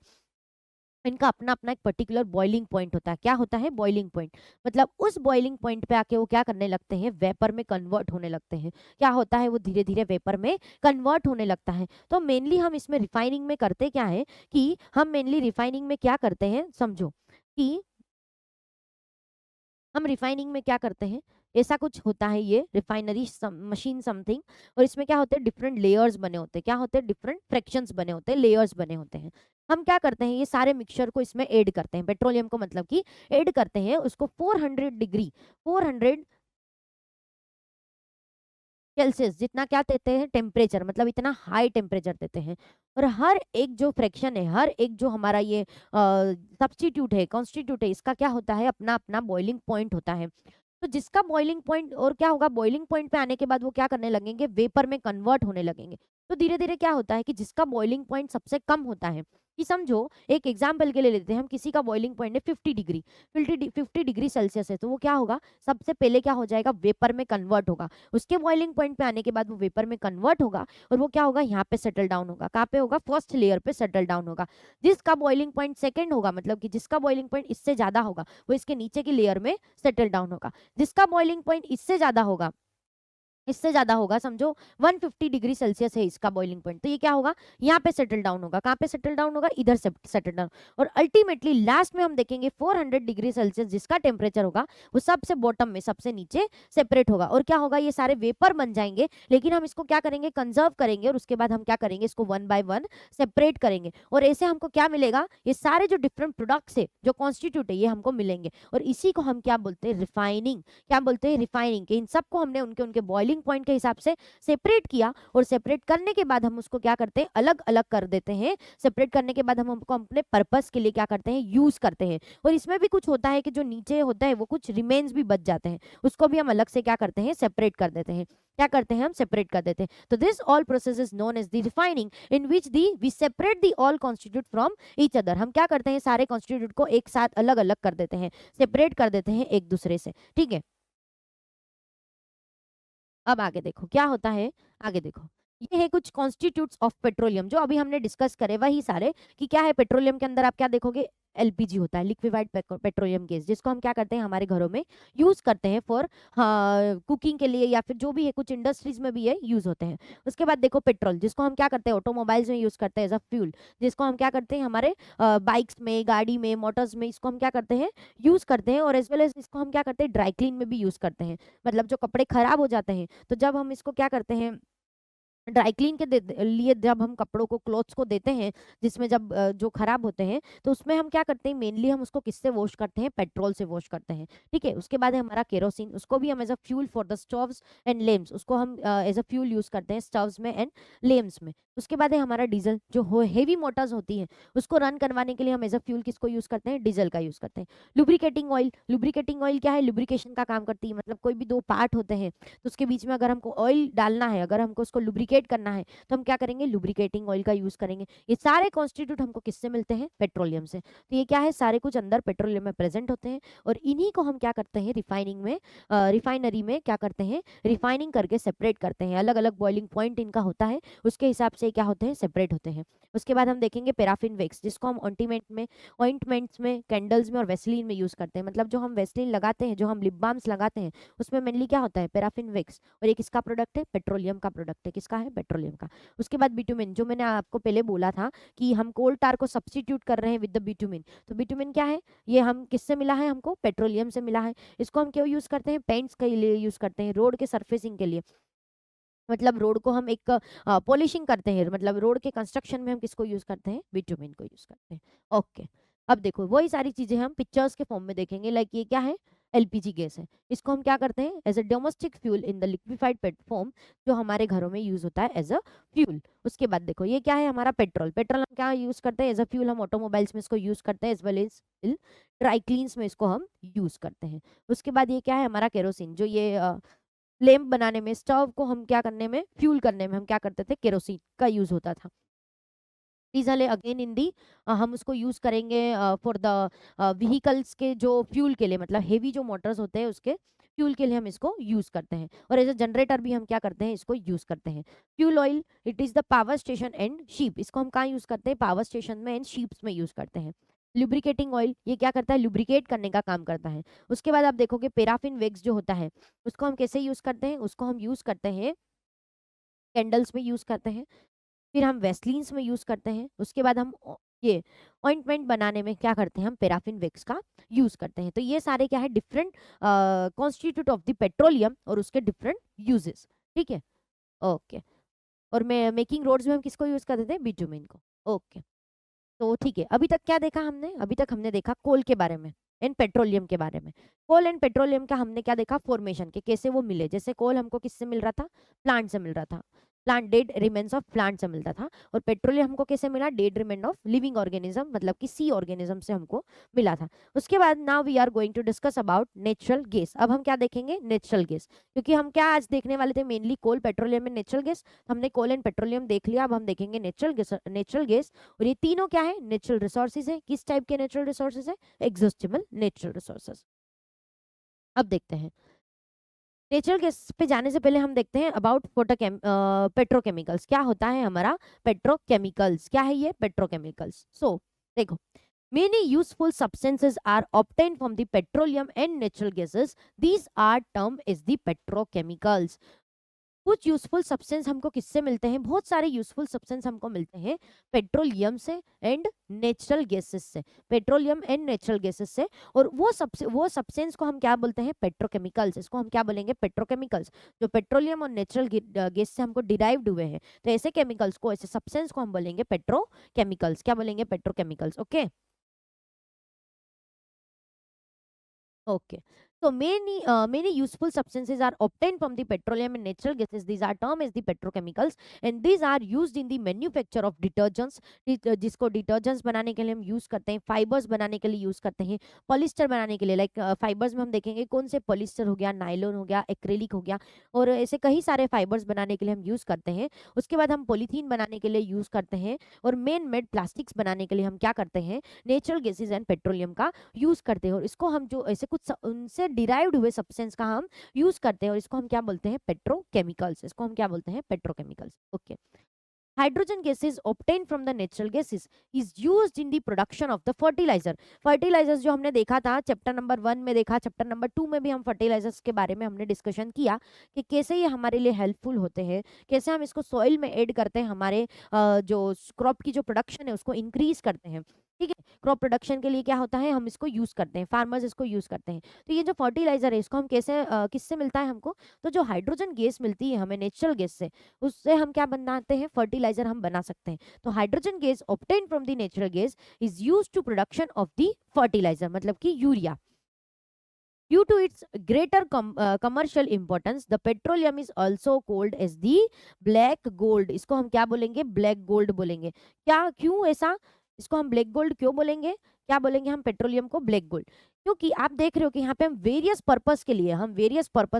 इनका अपना अपना एक पर्टिकुलर बॉइलिंग पॉइंट होता है. क्या होता है? Boiling point. मतलब उस बॉइलिंग पॉइंट पे आके वो क्या करने लगते हैं? वेपर में कन्वर्ट होने लगते हैं. क्या होता है? वो धीरे धीरे वेपर में कन्वर्ट होने लगता है. तो मेनली हम इसमें रिफाइनिंग में करते क्या है कि हम मेनली रिफाइनिंग में क्या करते हैं, समझो कि हम रिफाइनिंग में क्या करते हैं? ऐसा कुछ होता है, ये रिफाइनरी मशीन समथिंग, और इसमें क्या होते हैं? डिफरेंट लेयर्स बने होते हैं. क्या होते हैं? डिफरेंट फ्रैक्शंस बने होते हैं, लेयर्स बने होते हैं. हम क्या करते हैं? ये सारे मिक्सचर को इसमें ऐड करते हैं, पेट्रोलियम को मतलब कि ऐड करते हैं, उसको 400 डिग्री, 400 सेल्सियस जितना क्या देते हैं? टेम्परेचर, मतलब इतना हाई टेम्परेचर देते हैं. और हर एक जो फ्रैक्शन है, हर एक जो हमारा ये सब्स्टिट्यूट है, कॉन्स्टिट्यूट है, इसका क्या होता है? अपना अपना बॉइलिंग पॉइंट होता है. तो जिसका बॉइलिंग पॉइंट, और क्या होगा? बॉइलिंग पॉइंट पे आने के बाद वो क्या करने लगेंगे? वेपर में कन्वर्ट होने लगेंगे. तो धीरे धीरे क्या होता है कि जिसका बॉइलिंग पॉइंट सबसे कम होता है, कि समझो एक एग्जाम्पल के लिए लेते हैं हम, किसी का बॉइलिंग पॉइंट है 50 डिग्री, 50 डिग्री सेल्सियस है, तो वो क्या होगा? सबसे पहले क्या हो जाएगा? वेपर में कन्वर्ट होगा. उसके बॉइलिंग पॉइंट पे आने के बाद वो वेपर में कन्वर्ट होगा, और वो क्या होगा? यहाँ पे सेटल डाउन होगा. कहाँ पे होगा? फर्स्ट लेयर पे सेटल डाउन होगा. जिसका बॉइलिंग पॉइंट सेकंड होगा, मतलब कि जिसका बॉइलिंग पॉइंट इससे ज्यादा होगा, वो इसके नीचे की लेयर में सेटल डाउन होगा. जिसका बॉइलिंग पॉइंट इससे ज्यादा होगा, इससे ज्यादा होगा, समझो 150 डिग्री सेल्सियस है इसका बॉइलिंग पॉइंट, तो ये क्या होगा? यहाँ पे सेटल डाउन होगा. कहाँ पे सेटल डाउन होगा? इधर से सेटल डाउन. और अल्टीमेटली लास्ट में हम देखेंगे 400 डिग्री सेल्सियस जिसका टेम्परेचर होगा, वो सबसे बॉटम में, सबसे नीचे सेपरेट होगा. और क्या होगा? ये सारे वेपर बन जाएंगे, लेकिन हम इसको क्या करेंगे? कंजर्व करेंगे, और उसके बाद हम क्या करेंगे? इसको वन बाय वन सेपरेट करेंगे. और ऐसे हमको क्या मिलेगा? ये सारे जो डिफरेंट प्रोडक्ट्स है, जो कॉन्स्टिट्यूट है, ये हमको मिलेंगे. और इसी को हम क्या बोलते हैं? रिफाइनिंग. क्या बोलते हैं? रिफाइनिंग. के इन सबको हमने उनके उनके बॉइलिंग पॉइंट के हिसाब से सेपरेट किया, और सेपरेट करने के बाद हम उसको क्या करते हैं? अलग अलग कर देते हैं. सेपरेट करने के बाद हम हमको अपने पर्पस के लिए क्या करते हैं? यूज करते हैं. और इसमें भी कुछ होता है कि जो नीचे होता है वो कुछ रिमेन्स भी बच जाते हैं, उसको भी हम अलग से क्या करते हैं? सेपरेट कर देते हैं. क्या करते हैं? हम सेपरेट कर देते हैं. तो this all process is known as the refining, in which the we separate the all constitute from each other. हम क्या करते हैं? सारे कॉन्स्टिट्यूट को एक साथ अलग अलग कर देते हैं, सेपरेट कर देते हैं एक दूसरे से. ठीक है. अब आगे देखो क्या होता है. आगे देखो, ये है कुछ कॉन्स्टिट्यूट्स ऑफ पेट्रोलियम, जो अभी हमने डिस्कस करे वही सारे, कि क्या है पेट्रोलियम के अंदर. आप क्या देखोगे? एलपीजी होता है, लिक्विफाइड पेट्रोलियम गैस, जिसको हम क्या करते हैं? हमारे घरों में यूज करते हैं फॉर कुकिंग के लिए, या फिर जो भी है कुछ इंडस्ट्रीज में भी ये यूज होते हैं. उसके बाद देखो पेट्रोल, जिसको हम क्या करते हैं? ऑटोमोबाइल्स में यूज करते हैं एज अ फ्यूल. जिसको हम क्या करते हैं? हमारे बाइक्स में, गाड़ी में, मोटर्स में, इसको हम क्या करते हैं? यूज करते हैं. और एज वेल एज इसको हम क्या करते हैं? ड्राई क्लीन में भी यूज करते हैं. मतलब जो कपड़े खराब हो जाते हैं, तो जब हम इसको क्या करते हैं? ड्राई क्लीन के लिए जब हम कपड़ों को, क्लोथ्स को देते हैं, जिसमें जब जो खराब होते हैं, तो उसमें हम क्या करते हैं? मेनली हम उसको किससे वॉश करते हैं? पेट्रोल से वॉश करते हैं. ठीक है. उसके बाद है हमारा केरोसिन, उसको भी हम as a fuel for the stoves and lamps, उसको हम एज अ फ्यूल यूज करते हैं स्टोव्स में एंड लेम्स में. उसके बाद है हमारा डीजल, जो हेवी मोटर्स होती है उसको रन करवाने के लिए हम एज अ फ्यूल किसको यूज करते हैं? डीजल का यूज करते हैं. लुब्रिकेटिंग ऑयल, लुब्रिकेटिंग ऑयल क्या है? लुब्रिकेशन का काम करती है. मतलब कोई भी दो पार्ट होते हैं, तो उसके बीच में अगर हमको ऑयल डालना है, अगर हमको उसको लुब्रिकेट करना है, तो हम क्या करेंगे? लुब्रिकेटिंग ऑयल का यूज करेंगे. ये सारे कॉन्स्टिट्यूट हमको किससे मिलते हैं? पेट्रोलियम से. तो ये क्या है? सारे कुछ अंदर पेट्रोलियम में प्रेजेंट होते हैं, और इन्हीं को हम क्या करते हैं? रिफाइनिंग में, रिफाइनरी में क्या करते हैं? रिफाइनिंग करके सेपरेट करते हैं. अलग अलग बॉइलिंग पॉइंट इनका होता है, उसके हिसाब से क्या होते हैं? सेपरेट होते हैं. उसके बाद हम देखेंगे पैराफिन वैक्स, जिसको हम ऑइंटमेंट में, ऑइंटमेंट्स में, कैंडल्स में और वेस्लिन में यूज करते हैं. मतलब जो हम वेस्लिन लगाते हैं, जो हम लिप बाम्स लगाते हैं, उसमें मेनली क्या होता है? Paraffin wax. और ये किसका प्रोडक्ट है? पेट्रोलियम का प्रोडक्ट है. किसका है? पेट्रोलियम का। उसके बाद बिटुमिन, जो मैंने आपको पहले बोला था कि हम कोल टार को सब्स्टिट्यूट कर रहे हैं विद द बिटुमिन। तो बिटुमिन क्या है? ये हम किससे मिला है? हमको पेट्रोलियम से मिला है। इसको हम क्यों यूज करते हैं? पेंट्स के लिए यूज करते हैं, रोड के सरफेसिंग के लिए। मतलब रोड को हम एक पॉलिशिंग करते हैं, मतलब रोड के कंस्ट्रक्शन में हम किसको यूज करते हैं? बिटुमिन को यूज करते हैं। ओके, अब देखो वही सारी चीजें हम पिक्चर्स के फॉर्म में देखेंगे। लाइक ये क्या है? एलपीजी गैस है। इसको हम क्या करते हैं? As a domestic fuel in the liquefied form, जो हमारे घरों में यूज होता है एज अ फ्यूल। उसके बाद देखो ये क्या है? हमारा पेट्रोल। पेट्रोल हम क्या यूज करते हैं? As a fuel. हम ऑटोमोबाइल्स में इसको यूज करते हैं, as well as dry cleans में इसको हम यूज करते हैं। उसके बाद ये क्या है? हमारा केरोसिन, जो ये लैंप बनाने में, स्टोव को हम क्या करने में, फ्यूल करने में हम क्या करते थे? केरोसिन का यूज होता था। डीजल है अगेन इन दी, हम उसको यूज करेंगे फॉर द व्हीकल्स के जो फ्यूल के लिए, मतलब हेवी जो मोटर्स होते हैं उसके फ्यूल के लिए हम इसको यूज करते हैं। और एज अ जनरेटर भी हम क्या करते हैं? इसको यूज करते हैं। Fuel oil, it is the power station and sheep. इसको हम कहाँ यूज करते हैं? पावर स्टेशन में एंड शीप्स में यूज करते हैं। लुब्रिकेटिंग ऑयल, ये क्या करता है? लुब्रिकेट करने का काम करता है। उसके बाद आप देखोगे पैराफिन वैक्स जो होता है, उसको हम कैसे यूज करते हैं? उसको हम यूज करते हैं कैंडल्स में यूज करते हैं। फिर हम वेस्लीन्स में यूज करते हैं। उसके बाद हम ये ऑइंटमेंट बनाने में क्या करते हैं? हम पैराफिन वैक्स का यूज करते हैं। तो ये सारे क्या है? Different constitute of the petroleum और उसके डिफरेंट यूजेस। ठीक है, ओके। और मैं मेकिंग रोड्स में हम किसको यूज करते थे? बिटुमिन को। ओके, तो ठीक है, अभी तक क्या देखा हमने? अभी तक हमने देखा कोल के बारे में एंड पेट्रोलियम के बारे में। कोल एंड पेट्रोलियम का हमने क्या देखा? फॉर्मेशन के, कैसे वो मिले। जैसे कोल हमको किससे मिल रहा था? प्लांट से मिल रहा था, plant dead remains of plant से मिलता था। और पेट्रोलियम हमको कैसे मिला? Dead remain of living organism, मतलब कि सी ऑर्गेनिज्म से हमको मिला था। उसके बाद now we are going to discuss about natural gas. अब हम क्या देखेंगे? Natural gas. क्योंकि हम क्या आज देखने वाले थे? Mainly coal, petroleum and natural gas. हमने कोल एंड पेट्रोलियम देख लिया, अब हम देखेंगे नेचुरल गैस। नेचुरल गैस, और ये तीनों क्या है? नेचुरल रिसोर्सेज है। किस टाइप के नेचुरल रिसोर्सेज है? Exhaustible natural resources. अब देखते हैं नेचुरल गैस पे जाने से पहले हम देखते हैं अबाउट पेट्रोकेमिकल्स। क्या होता है हमारा पेट्रोकेमिकल्स? क्या है ये पेट्रोकेमिकल्स? सो देखो, many useful substances are obtained from the petroleum and natural gases. These are termed as the petrochemicals. कुछ यूजफुल सब्सटेंस हमको किससे मिलते हैं? बहुत सारे यूजफुल सब्सटेंस हमको मिलते हैं पेट्रोलियम से एंड नेचुरल गैसेस से। पेट्रोलियम एंड नेचुरल गैसेस से। और वो सब्सटेंस को हम क्या बोलते हैं? पेट्रोकेमिकल्स। इसको हम क्या बोलेंगे? पेट्रोकेमिकल्स। जो पेट्रोलियम और नेचुरल गैस से हमको डिराइव्ड हुए हैं, तो ऐसे केमिकल्स को, ऐसे सब्सटेंस को हम बोलेंगे पेट्रोकेमिकल्स। क्या बोलेंगे? Petrochemicals. Okay, okay. So many useful substances are obtained from the petroleum and natural gases. These are termed as the petrochemicals, and these are used in the manufacture of detergents, जिसको detergents बनाने के लिए हम use करते हैं, fibres बनाने के लिए यूज करते हैं, पॉलिस्टर बनाने के लिए। लाइक फाइबर्स में हम देखेंगे कौन से? पॉलिस्टर हो गया, नायलॉन हो गया, एक्रेलिक हो गया, और ऐसे कई सारे फाइबर्स बनाने के लिए हम यूज करते हैं। उसके बाद हम पॉलीथीन बनाने के लिए यूज करते हैं, और मेन मेड प्लास्टिक्स बनाने के लिए हम क्या करते हैं? नेचुरल गैसेज एंड पेट्रोलियम का यूज करते हैं। और इसको हम जो ऐसे कुछ उनसे डिराइव्ड हुए सब्सटेंस का हम यूज करते हैं, और इसको हम क्या बोलते हैं? पेट्रोकेमिकल्स। इसको हम क्या बोलते हैं? Petrochemicals. Okay, hydrogen gases obtained from the natural gases is used in the production of the fertilizer. Fertilisers जो हमने देखा था चैप्टर नंबर 1 में देखा, चैप्टर नंबर 2 में भी हम फर्टिलाइजर्स के बारे में हमने डिस्कशन किया कि कैसे ये हमारे लिए हेल्पफुल होते हैं, कैसे हम इसको सॉइल में ऐड करते हैं, हमारे जो क्रॉप की जो प्रोडक्शन है उसको इंक्रीज करते हैं। ठीक है, क्रॉप प्रोडक्शन के लिए क्या होता है? हम इसको यूज करते हैं, फार्मर्स इसको यूज करते हैं। तो ये जो फर्टिलाइजर है इसको हम कैसे किससे मिलता है हमको? तो जो हाइड्रोजन गैस मिलती है हमें नेचुरल गैस से, उससे हम क्या बनाते हैं? फर्टिलाइजर हम बना सकते हैं। तो hydrogen gas obtain from the natural gas is used to production of the fertiliser, मतलब कि urea. Due to its greater commercial importance, the petroleum is also called as the black gold. इसको हम क्या बोलेंगे? ब्लैक गोल्ड बोलेंगे। क्या, क्यों ऐसा? इसको हम ब्लैक गोल्ड क्यों बोलेंगे? क्या बोलेंगे हम पेट्रोलियम को? Black gold. क्योंकि आप देख रहे हो कि यहाँ पे हम वेरियस पर्पस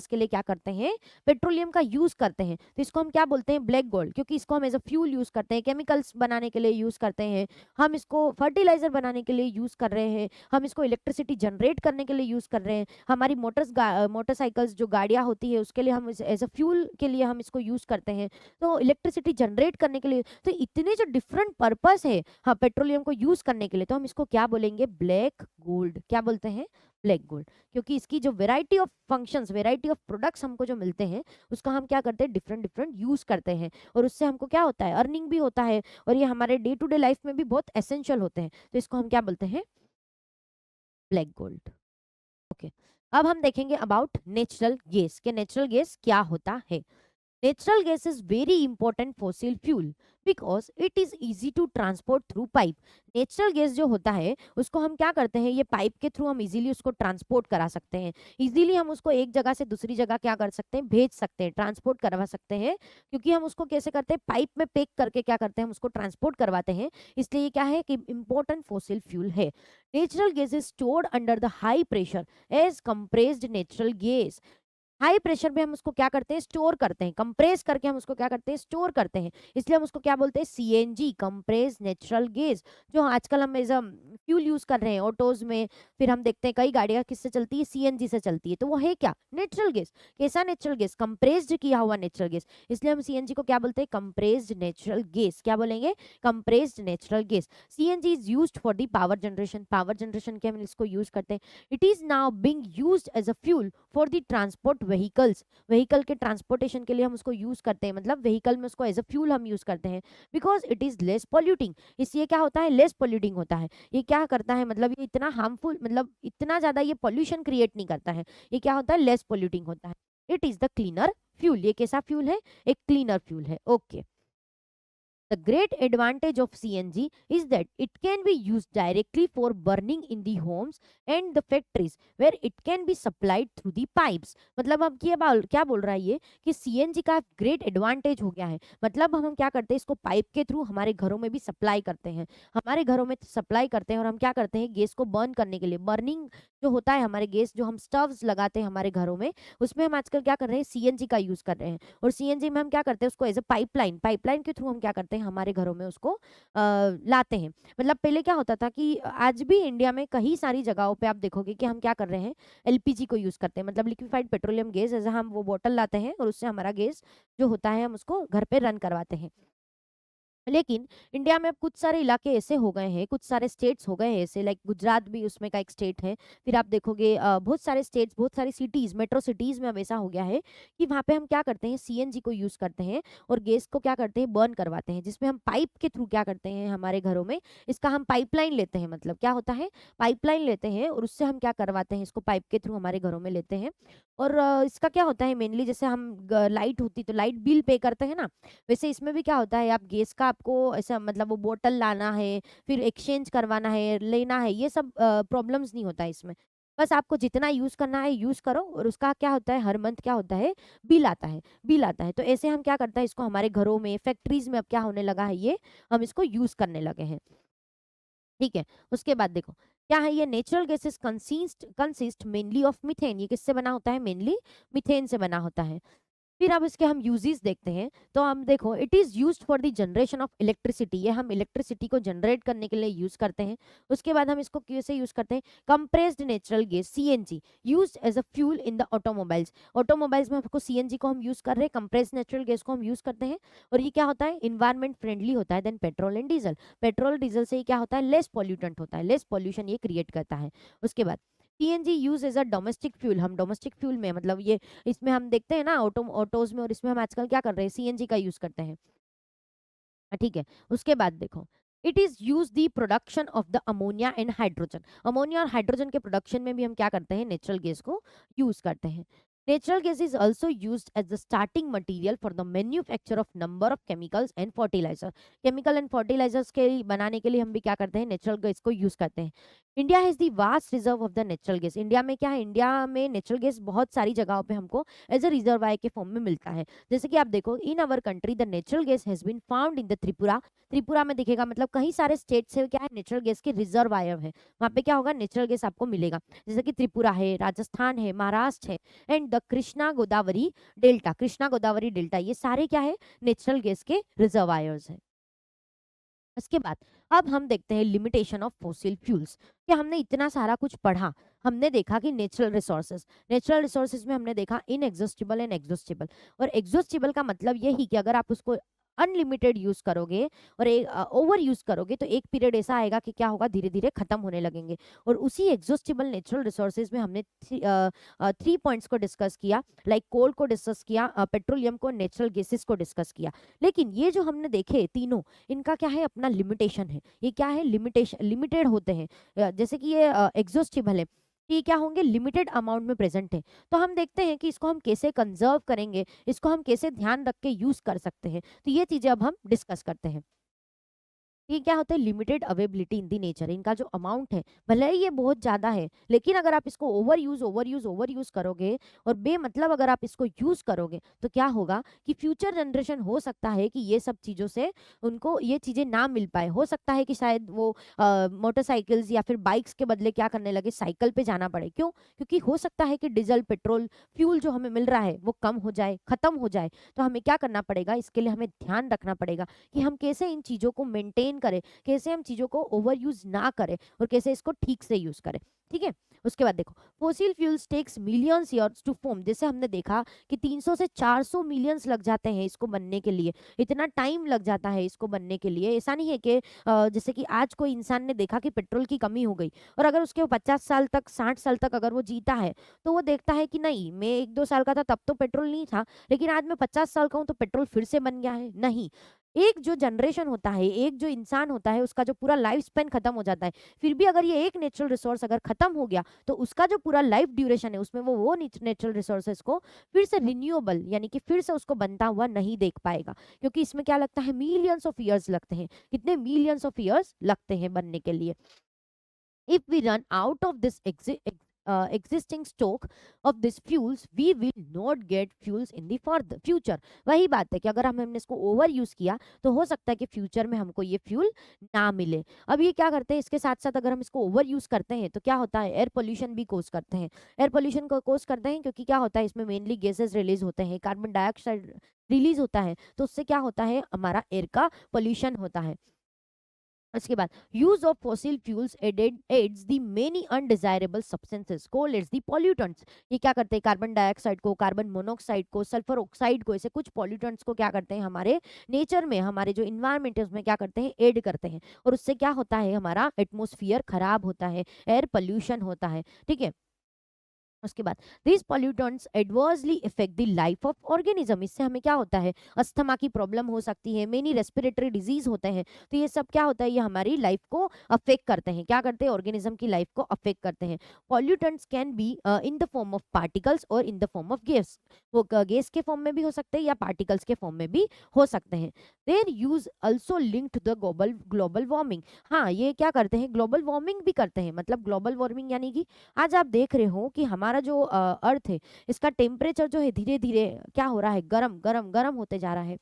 के लिए क्या करते हैं? पेट्रोलियम का यूज करते हैं। तो इसको हम क्या बोलते हैं? Black gold. क्योंकि इसको हम एज अ फ्यूल यूज करते हैं, केमिकल्स बनाने के लिए यूज करते हैं, हम इसको फर्टिलाइजर बनाने के लिए यूज कर रहे हैं, हम इसको इलेक्ट्रिसिटी जनरेट करने के लिए यूज कर रहे हैं, हमारी मोटरसाइकिल्स जो गाड़ियां होती है उसके लिए हम एज अ फ्यूल के लिए हम इसको यूज करते हैं, तो इलेक्ट्रिसिटी जनरेट करने के लिए। तो इतने जो डिफरेंट पर्पस है हाँ पेट्रोलियम को यूज करने के लिए, तो हम इसको क्या बोलेंगे? Black gold. क्या बोलते हैं? ब्लैक गोल्ड, क्योंकि इसकी जो variety of functions, variety of products हमको जो मिलते हैं उसका हम क्या करते हैं, डिफरेंट डिफरेंट यूज करते हैं, और उससे हमको क्या होता है, अर्निंग भी होता है, और ये हमारे डे टू डे लाइफ में भी बहुत एसेंशियल होते हैं, तो इसको हम क्या बोलते हैं, ब्लैक गोल्ड। ओके, अब हम देखेंगे अबाउट नेचुरल गैस, कि नेचुरल गैस क्या होता है। Natural gas is very important fossil fuel because it is easy to transport through pipe. Natural gas जो होता है उसको हम क्या करते हैं, ये पाइप के थ्रू हम इजीली उसको ट्रांसपोर्ट करा सकते हैं, इजीली हम उसको एक जगह से दूसरी जगह क्या कर सकते हैं, भेज सकते हैं, ट्रांसपोर्ट करवा सकते हैं, क्योंकि हम उसको कैसे करते हैं, पाइप में पैक करके क्या करते हैं, हम उसको ट्रांसपोर्ट करवाते हैं, इसलिए ये क्या है कि इंपॉर्टेंट फॉसिल फ्यूल है। Natural gas is stored under the high pressure as compressed natural gas. High pressure में हम उसको क्या करते हैं, स्टोर करते हैं, कंप्रेस करके हम उसको क्या करते हैं, स्टोर करते हैं, इसलिए हम उसको क्या बोलते हैं, सीएनजी, कंप्रेस नेचुरल गैस, जो आजकल हम एज अ फ्यूल यूज कर रहे हैं ऑटोज में, फिर हम देखते हैं कई गाड़ियां किससे चलती है, सीएनजी से चलती है, तो वो है क्या, नेचुरल गैस। कैसा नेचुरल गैस, कंप्रेस्ड किया हुआ नेचुरल गैस, इसलिए हम सीएनजी को क्या बोलते हैं, कंप्रेस्ड नेचुरल गैस, क्या बोलेंगे, compressed natural gas. CNG is used for the power generation, power generation के हम इसको यूज करते हैं। It is now being used as a fuel for the transport vehicles, vehicle के ट्रांसपोर्टेशन के लिए हम उसको यूज करते हैं, मतलब व्हीकल में उसको एज अ फ्यूल हम यूज करते हैं, because it is less polluting, इसलिए क्या होता है, लेस पॉल्यूटिंग होता है। ये क्या करता है, मतलब ये इतना हार्मफुल, मतलब इतना ज्यादा ये पॉल्यूशन क्रिएट नहीं करता है, ये क्या होता है, लेस पॉल्यूटिंग होता है। It is the cleaner fuel, ये कैसा फ्यूल है, एक क्लीनर फ्यूल है। Okay, the great advantage of CNG is that it can be used directly for burning in the homes and the factories where it can be supplied through the pipes. मतलब अब क्या बोल रहा है ये, कि CNG का ग्रेट एडवांटेज हो गया है, मतलब हम क्या करते हैं, इसको पाइप के थ्रू हमारे घरों में भी सप्लाई करते हैं, हमारे घरों में सप्लाई करते हैं, और हम क्या करते हैं, गैस को बर्न करने के लिए, बर्निंग जो होता है हमारे गैस, जो हम स्टव्स लगाते हैं हमारे घरों में, उसमें हम आजकल क्या कर रहे हैं, सीएनजी का यूज कर रहे हैं, और सीएनजी में हम क्या करते हैं, उसको एज ए पाइपलाइन, पाइपलाइन के थ्रू हम क्या करते हैं, हमारे घरों में उसको लाते हैं। मतलब पहले क्या होता था कि आज भी इंडिया में कई सारी जगहों पे आप देखोगे कि हम क्या कर रहे हैं, एलपीजी को यूज करते हैं, मतलब लिक्विफाइड पेट्रोलियम गैस, जैसे हम वो बोतल लाते हैं और उससे हमारा गैस जो होता है हम उसको घर पे रन करवाते हैं। लेकिन इंडिया में अब कुछ सारे इलाके ऐसे हो गए हैं, कुछ सारे स्टेट्स हो गए हैं ऐसे, लाइक गुजरात भी उसमें का एक स्टेट है, फिर आप देखोगे बहुत सारे स्टेट्स, बहुत सारी सिटीज, मेट्रो सिटीज में अब ऐसा हो गया है कि वहाँ पे हम क्या करते हैं, सीएनजी को यूज करते हैं, और गैस को क्या करते हैं, बर्न करवाते हैं, जिसमें हम पाइप के थ्रू क्या करते हैं, हमारे घरों में इसका हम पाइपलाइन लेते हैं, मतलब क्या होता है, पाइपलाइन लेते हैं, और उससे हम क्या करवाते हैं, इसको पाइप के थ्रू हमारे घरों में लेते हैं। और इसका क्या होता है, मेनली जैसे हम लाइट होती तो लाइट बिल पे करते हैं ना, वैसे इसमें भी क्या होता है, आप गैस का आपको ऐसा, मतलब वो बोतल लाना है, फिर एक्सचेंज करवाना है, लेना है, ये सब प्रॉब्लम्स नहीं होता है इसमें, बस आपको जितना यूज करना है यूज करो, और उसका क्या होता है, हर मंथ क्या होता है, बिल आता है, बिल आता है, तो ऐसे हम क्या करता है, इसको हमारे घरों में, फैक्ट्रीज में अब क्या होने लगा है, ये हम इसको यूज करने लगे हैं। ठीक है, उसके बाद देखो क्या है, ये natural gases consist mainly of methane, ये किससे बना होता है, मेनली मीथेन से बना होता है। फिर अब इसके हम यूजेस देखते हैं, तो हम देखो, it is used for the generation of electricity, ये हम इलेक्ट्रिसिटी को जनरेट करने के लिए यूज करते हैं। उसके बाद हम इसको कैसे यूज करते हैं, compressed natural gas, CNG, used as a fuel in the automobiles, automobiles में आपको सीएनजी को हम यूज कर रहे हैं, कंप्रेस्ड नेचुरल गैस को हम यूज करते हैं, और ये क्या होता है, इन्वायरमेंट फ्रेंडली होता है then petrol and diesel, petrol diesel से ये क्या होता है, लेस पॉल्यूटेंट होता है, लेस पॉल्यूशन ये क्रिएट करता है। उसके बाद CNG use as a domestic fuel, हम डोमेस्टिक फ्यूल में, मतलब ये इसमें हम देखते हैं ना ऑटोज में, और इसमें हम आजकल क्या कर रहे हैं, सीएनजी का यूज करते हैं। ठीक है, उसके बाद देखो, it is use the production of the ammonia and hydrogen, ammonia और हाइड्रोजन के प्रोडक्शन में भी हम क्या करते हैं, नेचुरल गैस को यूज करते हैं। Natural gas is also use as the starting material for the manufacture of number of chemicals and fertiliser, chemical and fertilisers के बनाने के लिए हम भी क्या करते हैं, नेचुरल गैस को यूज करते हैं। India has the vast reserve of the natural gas, India में क्या है, इंडिया में नेचुरल गैस बहुत सारी जगहों पे हमको एज अ रिजर्वायर के फॉर्म में मिलता है। जैसे कि आप देखो, in our country the natural gas has been found in the Tripura, Tripura में दिखेगा, मतलब कई सारे स्टेट से क्या है, नेचुरल गैस के रिजर्वायर है, वहाँ पे क्या होगा, नेचुरल गैस आपको मिलेगा, जैसे कि त्रिपुरा है, राजस्थान है, महाराष्ट्र है, and the Krishna Godavari delta, Krishna Godavari delta, ये सारे क्या है, नेचुरल गैस के रिजर्वायर्स है। इसके बाद अब हम देखते हैं लिमिटेशन ऑफ फॉसिल फ्यूल्स, कि हमने इतना सारा कुछ पढ़ा, हमने देखा कि नेचुरल रिसोर्सेज में हमने देखा इनएग्जॉस्टिबल एंड एग्जॉस्टिबल, और एग्जॉस्टिबल का मतलब यही कि अगर आप उसको अनलिमिटेड यूज करोगे और ओवर यूज करोगे तो एक पीरियड ऐसा आएगा कि क्या होगा, धीरे धीरे खत्म होने लगेंगे। और उसी एग्जॉस्टिबल नेचुरल रिसोर्सेज में हमने 3 पॉइंट्स को डिस्कस किया, लाइक कोल को डिस्कस किया, पेट्रोलियम को, नेचुरल गैसेस को डिस्कस किया। लेकिन ये जो हमने देखे तीनों, इनका क्या है, अपना लिमिटेशन है। ये क्या है, लिमिटेशन, लिमिटेड होते हैं। जैसे कि ये एग्जॉस्टिबल है, ये क्या होंगे, लिमिटेड अमाउंट में प्रेजेंट है। तो हम देखते हैं कि इसको हम कैसे कंजर्व करेंगे, इसको हम कैसे ध्यान रख के यूज कर सकते हैं। तो ये चीजें अब हम डिस्कस करते हैं। ये क्या होता है, लिमिटेड अवेबिलिटी इन दी नेचर। इनका जो अमाउंट है भले ही ये बहुत ज्यादा है, लेकिन अगर आप इसको ओवर यूज करोगे और बेमतलब अगर आप इसको यूज करोगे तो क्या होगा कि फ्यूचर जनरेशन हो सकता है कि ये सब चीजों से उनको ये चीजें ना मिल पाए। हो सकता है कि शायद वो मोटरसाइकिल्स या फिर बाइक्स के बदले क्या करने लगे, साइकिल पे जाना पड़े। क्यों? क्योंकि हो सकता है कि डीजल पेट्रोल फ्यूल जो हमें मिल रहा है वो कम हो जाए, खत्म हो जाए। तो हमें क्या करना पड़ेगा, इसके लिए हमें ध्यान रखना पड़ेगा कि हम कैसे इन चीजों को मेंटेन करें, कैसे हम चीजों को ओवर यूज ना करें और कैसे इसको ठीक से यूज करें। ठीक है, उसके बाद देखो, fossil fuels takes millions years to form. जैसे हमने देखा कि 300 से 400 मिलियंस लग जाते हैं इसको बनने के लिए, इतना टाइम लग जाता है इसको बनने के लिए। ऐसा नहीं है कि जैसे कि आज कोई इंसान ने देखा कि पेट्रोल की कमी हो गई और अगर उसके 50 साल तक, 60 साल तक अगर वो जीता है तो वो देखता है कि नहीं, मैं 1-2 साल का था तब तो पेट्रोल नहीं था, लेकिन आज मैं 50 साल का हूं तो पेट्रोल फिर से बन गया है। नहीं, एक जो जनरेशन होता है, एक जो इंसान होता है, उसका जो पूरा लाइफ स्पेन खत्म हो जाता है। फिर भी अगर ये एक नेचुरल रिसोर्स अगर खत्म हो गया तो उसका जो पूरा लाइफ ड्यूरेशन है उसमें वो नेचुरल रिसोर्सेज को फिर से रिन्यूएबल यानी कि फिर से उसको बनता हुआ नहीं देख पाएगा, क्योंकि इसमें क्या लगता है, मिलियंस ऑफ ईयर्स लगते हैं। कितने मिलियंस ऑफ ईयर्स लगते हैं बनने के लिए। If we run out of this existing stock of these fuels, we will not get fuels in the further future। वही बात है कि अगर हमने इसको ओवर यूज किया तो हो सकता है कि फ्यूचर में हमको ये फ्यूल ना मिले। अब ये क्या करते हैं, इसके साथ साथ अगर हम इसको ओवर यूज करते हैं तो क्या होता है, एयर पोल्यूशन भी कोज करते हैं। एयर पोल्यूशन को कोज करते हैं क्योंकि क्या होता है, इसमें मेनली गैसेस रिलीज होते हैं, कार्बन डाइऑक्साइड रिलीज होता है, तो उससे क्या होता है, हमारा एयर का पोल्यूशन होता है। उसके बाद use of fossil fuels adds the many undesirable substances called as the pollutants. ये क्या करते हैं, कार्बन डाइऑक्साइड को, कार्बन मोनोऑक्साइड को, सल्फर ऑक्साइड को, ऐसे कुछ पॉल्यूटेंट्स को क्या करते हैं, हमारे नेचर में, हमारे जो इन्वायरमेंट है उसमें क्या करते हैं, ऐड करते हैं। और उससे क्या होता है, हमारा एटमोस्फियर खराब होता है, एयर पोल्यूशन होता है। ठीक है, उसके बाद this pollutants adversely effect the life of organism. इससे हमें क्या होता है, अस्थमा की प्रॉब्लम हो सकती है, मेनी रेस्पिरेटरी डिजीज होते हैं। तो ये सब क्या होता है, ये हमारी लाइफ को अफेक्ट करते हैं। क्या करते हैं, ऑर्गेनिज्म की लाइफ को अफेक्ट करते हैं। Pollutants can be in the form of particles और in the form of gas. वो गैस के फॉर्म में भी हो सकते हैं या पार्टिकल्स के फॉर्म में भी हो सकते हैं। Their use also linked to the global warming. हाँ, ये क्या करते हैं, ग्लोबल वार्मिंग भी करते हैं। मतलब ग्लोबल वार्मिंग यानी कि आज आप देख रहे हो कि हमारा जो अर्थ है, इसका टेम्परेचर जो है धीरे धीरे क्या हो रहा है, गरम गरम गरम होते जा रहा है।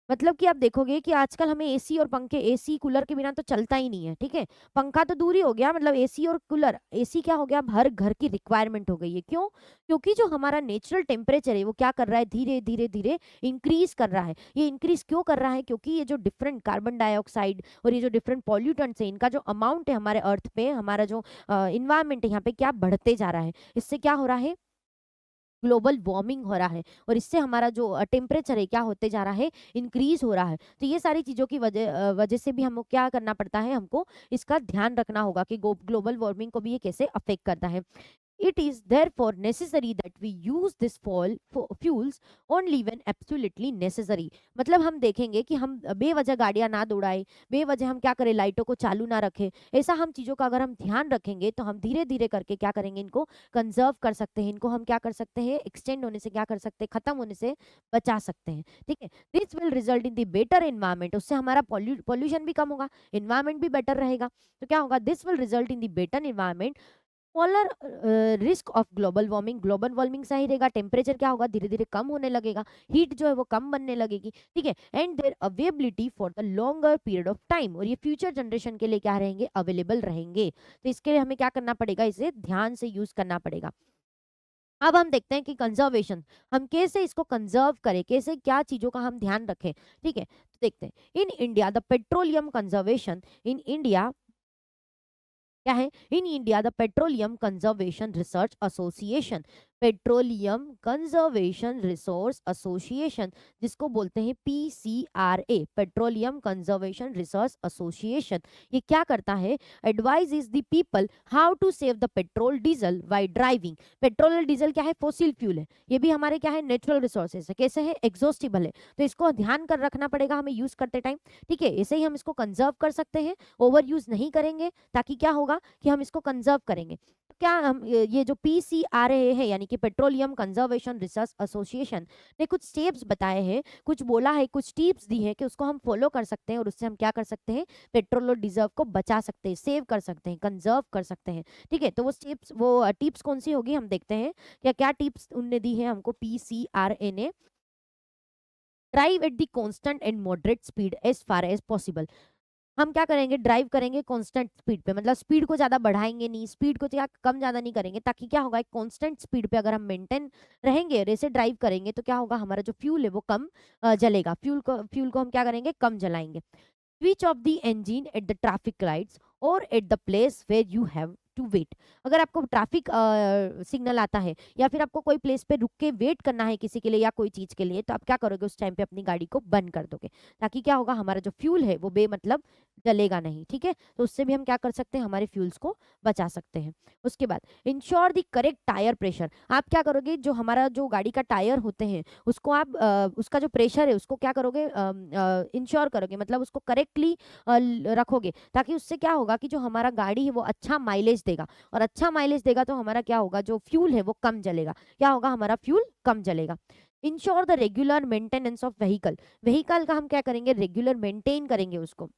मतलब कि आप देखोगे कि आजकल हमें एसी और पंखे, एसी कूलर के बिना तो चलता ही नहीं है। ठीक है, पंखा तो दूर ही हो गया, मतलब एसी और कूलर, एसी क्या हो गया, अब हर घर की रिक्वायरमेंट हो गई है। क्यों? क्योंकि जो हमारा नेचुरल टेम्परेचर है वो क्या कर रहा है, धीरे धीरे धीरे इंक्रीज कर रहा है। ये इंक्रीज क्यों कर रहा है? क्योंकि ये जो डिफरेंट कार्बन डाइऑक्साइड और ये जो डिफरेंट पॉल्यूटेंट्स है, इनका जो अमाउंट है हमारे अर्थ पे, हमारा जो इन्वायरमेंट है यहाँ पे, क्या बढ़ते जा रहा है। इससे क्या हो रहा है, ग्लोबल वार्मिंग हो रहा है और इससे हमारा जो टेम्परेचर है क्या होते जा रहा है, इंक्रीज हो रहा है। तो ये सारी चीजों की वजह से भी हमको क्या करना पड़ता है, हमको इसका ध्यान रखना होगा कि ग्लोबल वार्मिंग को भी ये कैसे अफेक्ट करता है। It is therefore necessary that we use this fuels only when absolutely necessary। मतलब हम देखेंगे कि हम बेवजह गाड़ियां ना दौड़ाए, बेवजह हम क्या करें, लाइटों को चालू ना रखें। ऐसा हम चीज़ों का अगर हम ध्यान रखेंगे तो हम धीरे धीरे करके क्या करेंगे, इनको कंजर्व कर सकते हैं। इनको हम क्या कर सकते हैं, एक्सटेंड होने से क्या कर सकते हैं, खत्म होने से बचा सकते हैं। ठीक है, this will result in the better environment. उससे हमारा पॉल्यूशन भी कम होगा, इन्वायरमेंट भी बेटर रहेगा। तो क्या होगा, this will result in the better environment, smaller risk of global warming. Global warming सही रहेगा, टेम्परेचर क्या होगा, धीरे धीरे कम होने लगेगा, हीट जो है वो कम बनने लगेगी। ठीक है, and their availability for the longer period of time. और ये फ्यूचर जनरेशन के लिए क्या रहेंगे, अवेलेबल रहेंगे। तो इसके लिए हमें क्या करना पड़ेगा, इसे ध्यान से यूज करना पड़ेगा। अब हम देखते हैं कि कंजर्वेशन, हम कैसे इसको कंजर्व करें, कैसे क्या चीजों का हम ध्यान रखें। ठीक है, तो देखते हैं in India the petroleum conservation in India क्या है, in India the petroleum conservation research association. Petroleum conservation resource association, जिसको बोलते हैं PCRA, petroleum conservation resource association. ये क्या करता है? Advise is the people how to save the petrol diesel by driving. Petrol और डीजल क्या है? फोसिल फ्यूल है, ये भी हमारे क्या है? नेचुरल रिसोर्सेज है। कैसे है? एग्जॉस्टिबल है, तो इसको ध्यान कर रखना पड़ेगा हमें यूज करते टाइम। ठीक है, ऐसे ही हम इसको कंजर्व कर सकते हैं, ओवर यूज नहीं करेंगे, ताकि क्या होगा कि हम इसको कंजर्व करेंगे। क्या हम ये जो PCRA है, यानी कि पेट्रोलियम कंजर्वेशन रिसर्च एसोसिएशन ने कुछ स्टेप्स बताए हैं, कुछ बोला है, कुछ टिप्स दी है कि उसको हम फॉलो कर सकते हैं, और उससे हम क्या कर सकते हैं? पेट्रोल और डीजल को बचा सकते हैं, सेव कर सकते हैं, कंजर्व कर सकते हैं। ठीक है, तो वो स्टेप्स, वो टिप्स कौन सी होगी, हम देखते हैं क्या क्या टिप्स उनने दी है हमको, PCRA ने। Drive at the constant and moderate speed as far as possible. हम क्या करेंगे? ड्राइव करेंगे कांस्टेंट स्पीड पे, मतलब स्पीड को ज्यादा बढ़ाएंगे नहीं, स्पीड को क्या कम ज्यादा नहीं करेंगे, ताकि क्या होगा? एक कांस्टेंट स्पीड पे अगर हम मेंटेन रहेंगे और ऐसे ड्राइव करेंगे, तो क्या होगा? हमारा जो फ्यूल है वो कम जलेगा, फ्यूल को हम क्या करेंगे? कम जलाएंगे। Switch off the engine at the traffic lights और at the place where you have to wait. अगर आपको ट्रैफिक सिग्नल आता है, या फिर आपको कोई प्लेस पे रुक के वेट करना है किसी के लिए या कोई चीज के लिए, तो आप क्या करोगे? उस टाइम पे अपनी गाड़ी को बंद कर दोगे, ताकि क्या होगा? हमारा जो फ्यूल है वो बेमतलब जलेगा नहीं। ठीक है, तो उससे भी हम क्या कर सकते हैं? हमारे फ्यूल्स को बचा सकते हैं। उसके बाद ensure the correct tyre pressure. आप क्या करोगे? जो हमारा जो गाड़ी का टायर होते हैं, उसको आप उसका जो प्रेशर है उसको क्या करोगे? इंश्योर करोगे, मतलब उसको करेक्टली रखोगे, ताकि उससे क्या होगा कि जो हमारा गाड़ी है वो अच्छा माइलेज देगा, और अच्छा माइलेज देगा तो हमारा क्या होगा? जो फ्यूल है वो कम जलेगा। क्या होगा? हमारा फ्यूल कम जलेगा। Ensure the regular maintenance of vehicle. Vehicle का हम क्या करेंगे? रेगुलर मेंटेन करेंगे, उसको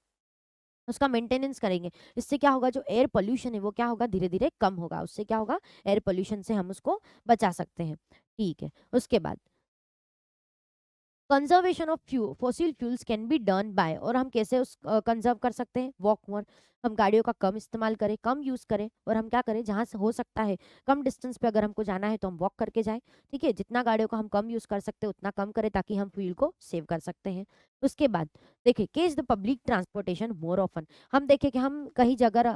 उसका मेंटेनेंस करेंगे। इससे क्या होगा? जो एयर पोल्यूशन है वो क्या होगा? धीरे धीरे कम होगा। उससे क्या होगा? एयर पोल्यूशन से हम उसको बचा सकते हैं। ठीक है, उसके बाद conservation of fossil fuels can be done by, और हम कैसे उस कंजर्व कर सकते हैं? वॉक मोर। हम गाड़ियों का कम इस्तेमाल करें, कम यूज करें, और हम क्या करें? जहां से हो सकता है कम डिस्टेंस पे अगर हमको जाना है तो हम वॉक करके जाएं। ठीक है, जितना गाड़ियों का हम कम यूज कर सकते हैं उतना कम करें, ताकि हम फ्यूल को सेव कर सकते हैं। उसके बाद देखिए, case the public transportation more often. हम देखें कि हम कहीं जगह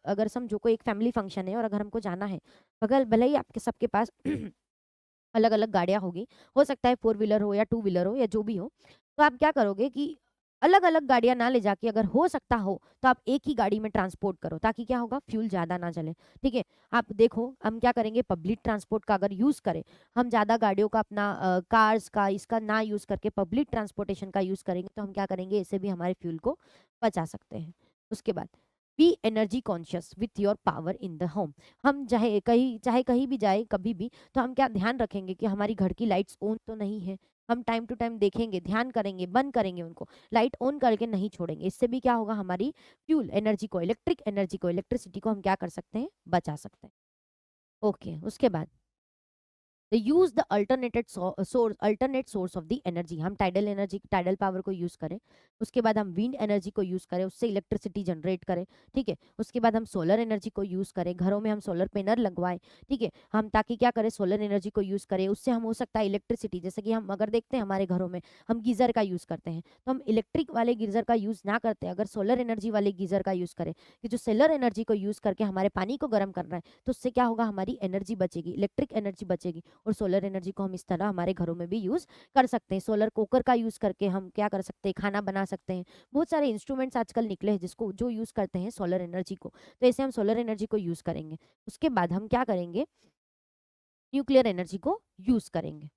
अगर समझो कोई एक फैमिली फंक्शन है और अगर हमको जाना है, अगर भले ही आपके सबके पास अलग अलग गाड़ियां होगी, हो सकता है फोर व्हीलर हो या टू व्हीलर हो या जो भी हो, तो आप क्या करोगे कि अलग अलग गाड़ियां ना ले जाके, अगर हो सकता हो तो आप एक ही गाड़ी में ट्रांसपोर्ट करो, ताकि क्या होगा? फ्यूल ज्यादा ना जले। ठीक है, आप देखो हम क्या करेंगे? पब्लिक ट्रांसपोर्ट का अगर यूज करें, हम ज्यादा गाड़ियों का अपना कार्स का इसका ना यूज करके पब्लिक ट्रांसपोर्टेशन का यूज करेंगे, तो हम क्या करेंगे? इससे भी हमारे फ्यूल को बचा सकते हैं। उसके बाद be energy conscious with your power in the home. हम चाहे कहीं भी जाए कभी भी, तो हम क्या ध्यान रखेंगे कि हमारी घर की लाइट्स ऑन तो नहीं है। हम टाइम टू टाइम देखेंगे, ध्यान करेंगे, बंद करेंगे उनको, लाइट ऑन करके नहीं छोड़ेंगे। इससे भी क्या होगा? हमारी फ्यूल एनर्जी को, इलेक्ट्रिक एनर्जी को, इलेक्ट्रिसिटी को हम क्या कर सकते हैं? बचा सकते हैं। ओके, उसके बाद use the alternate source of the energy. हम टाइडल एनर्जी, टाइडल पावर को यूज करें। उसके बाद हम विंड एनर्जी को यूज करें, उससे इलेक्ट्रिसिटी जनरेट करें। ठीक है, उसके बाद हम सोलर एनर्जी को यूज करें, घरों में हम सोलर पैनल लगवाएं। ठीक है, हम ताकि क्या करें? सोलर एनर्जी को यूज करें, उससे हम हो सकता है इलेक्ट्रिसिटी, जैसे कि हम अगर देखते हैं हमारे घरों में हम गीजर का यूज करते हैं, तो हम इलेक्ट्रिक वाले गीजर का यूज ना करते, अगर सोलर एनर्जी वाले गीजर का यूज करें, कि जो सोलर एनर्जी को यूज करके हमारे पानी को गर्म करना है, तो उससे क्या होगा? हमारी एनर्जी बचेगी, इलेक्ट्रिक एनर्जी बचेगी, और सोलर एनर्जी को हम इस तरह हमारे घरों में भी यूज कर सकते हैं। सोलर कुकर का यूज करके हम क्या कर सकते हैं? खाना बना सकते हैं। बहुत सारे इंस्ट्रूमेंट्स आजकल निकले हैं जिसको जो यूज करते हैं सोलर एनर्जी को, तो ऐसे हम सोलर एनर्जी को यूज करेंगे। उसके बाद हम क्या करेंगे? न्यूक्लियर एनर्जी को यूज करेंगे।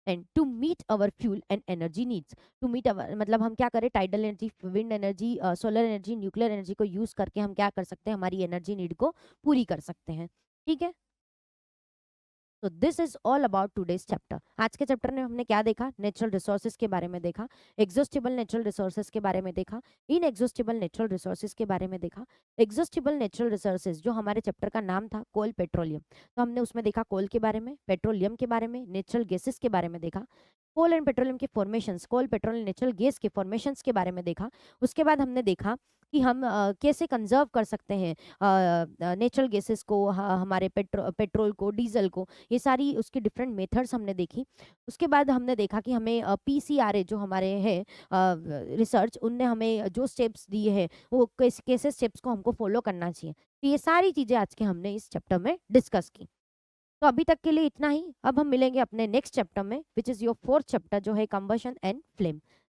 And to meet our fuel and energy needs, to meet our मतलब हम क्या करें? Tidal energy, wind energy, solar energy, nuclear energy को यूज करके हम क्या कर सकते हैं? हमारी एनर्जी नीड को पूरी कर सकते हैं। ठीक है, तो this is all about today's chapter. आज के चैप्टर में हमने क्या देखा? नेचुरल रिसोर्सेज के बारे में देखा, एग्जॉस्टिबल नेचुरल रिसोर्सेज के बारे में देखा, इनएग्जॉस्टिबल नेचुरल रिसोर्सेज के बारे में देखा। एग्जॉस्टिबल नेचुरल रिसोर्सेज जो हमारे चैप्टर का नाम था, कोल पेट्रोलियम, तो हमने उसमें देखा कोल के बारे में, पेट्रोलियम के बारे में, नेचुरल गैसेस के बारे में देखा, कोल एंड पेट्रोलियम के formations, coal petrol natural gas के फॉर्मेशंस के बारे में देखा। उसके बाद हमने देखा कि हम कैसे कंजर्व कर सकते हैं नेचुरल गैसेस को, हमारे पेट्रोल को, डीजल को, ये सारी उसकी डिफरेंट मेथड्स हमने देखी। उसके बाद हमने देखा कि हमें PCRA जो हमारे हैं रिसर्च, उनने हमें जो स्टेप्स दिए हैं वो कैसे कैसे स्टेप्स को हमको फॉलो करना चाहिए। तो ये सारी चीज़ें आज के हमने इस चैप्टर में डिस्कस की। तो अभी तक के लिए इतना ही। अब हम मिलेंगे अपने नेक्स्ट चैप्टर में, which is your fourth chapter, जो है कंबशन एंड फ्लेम।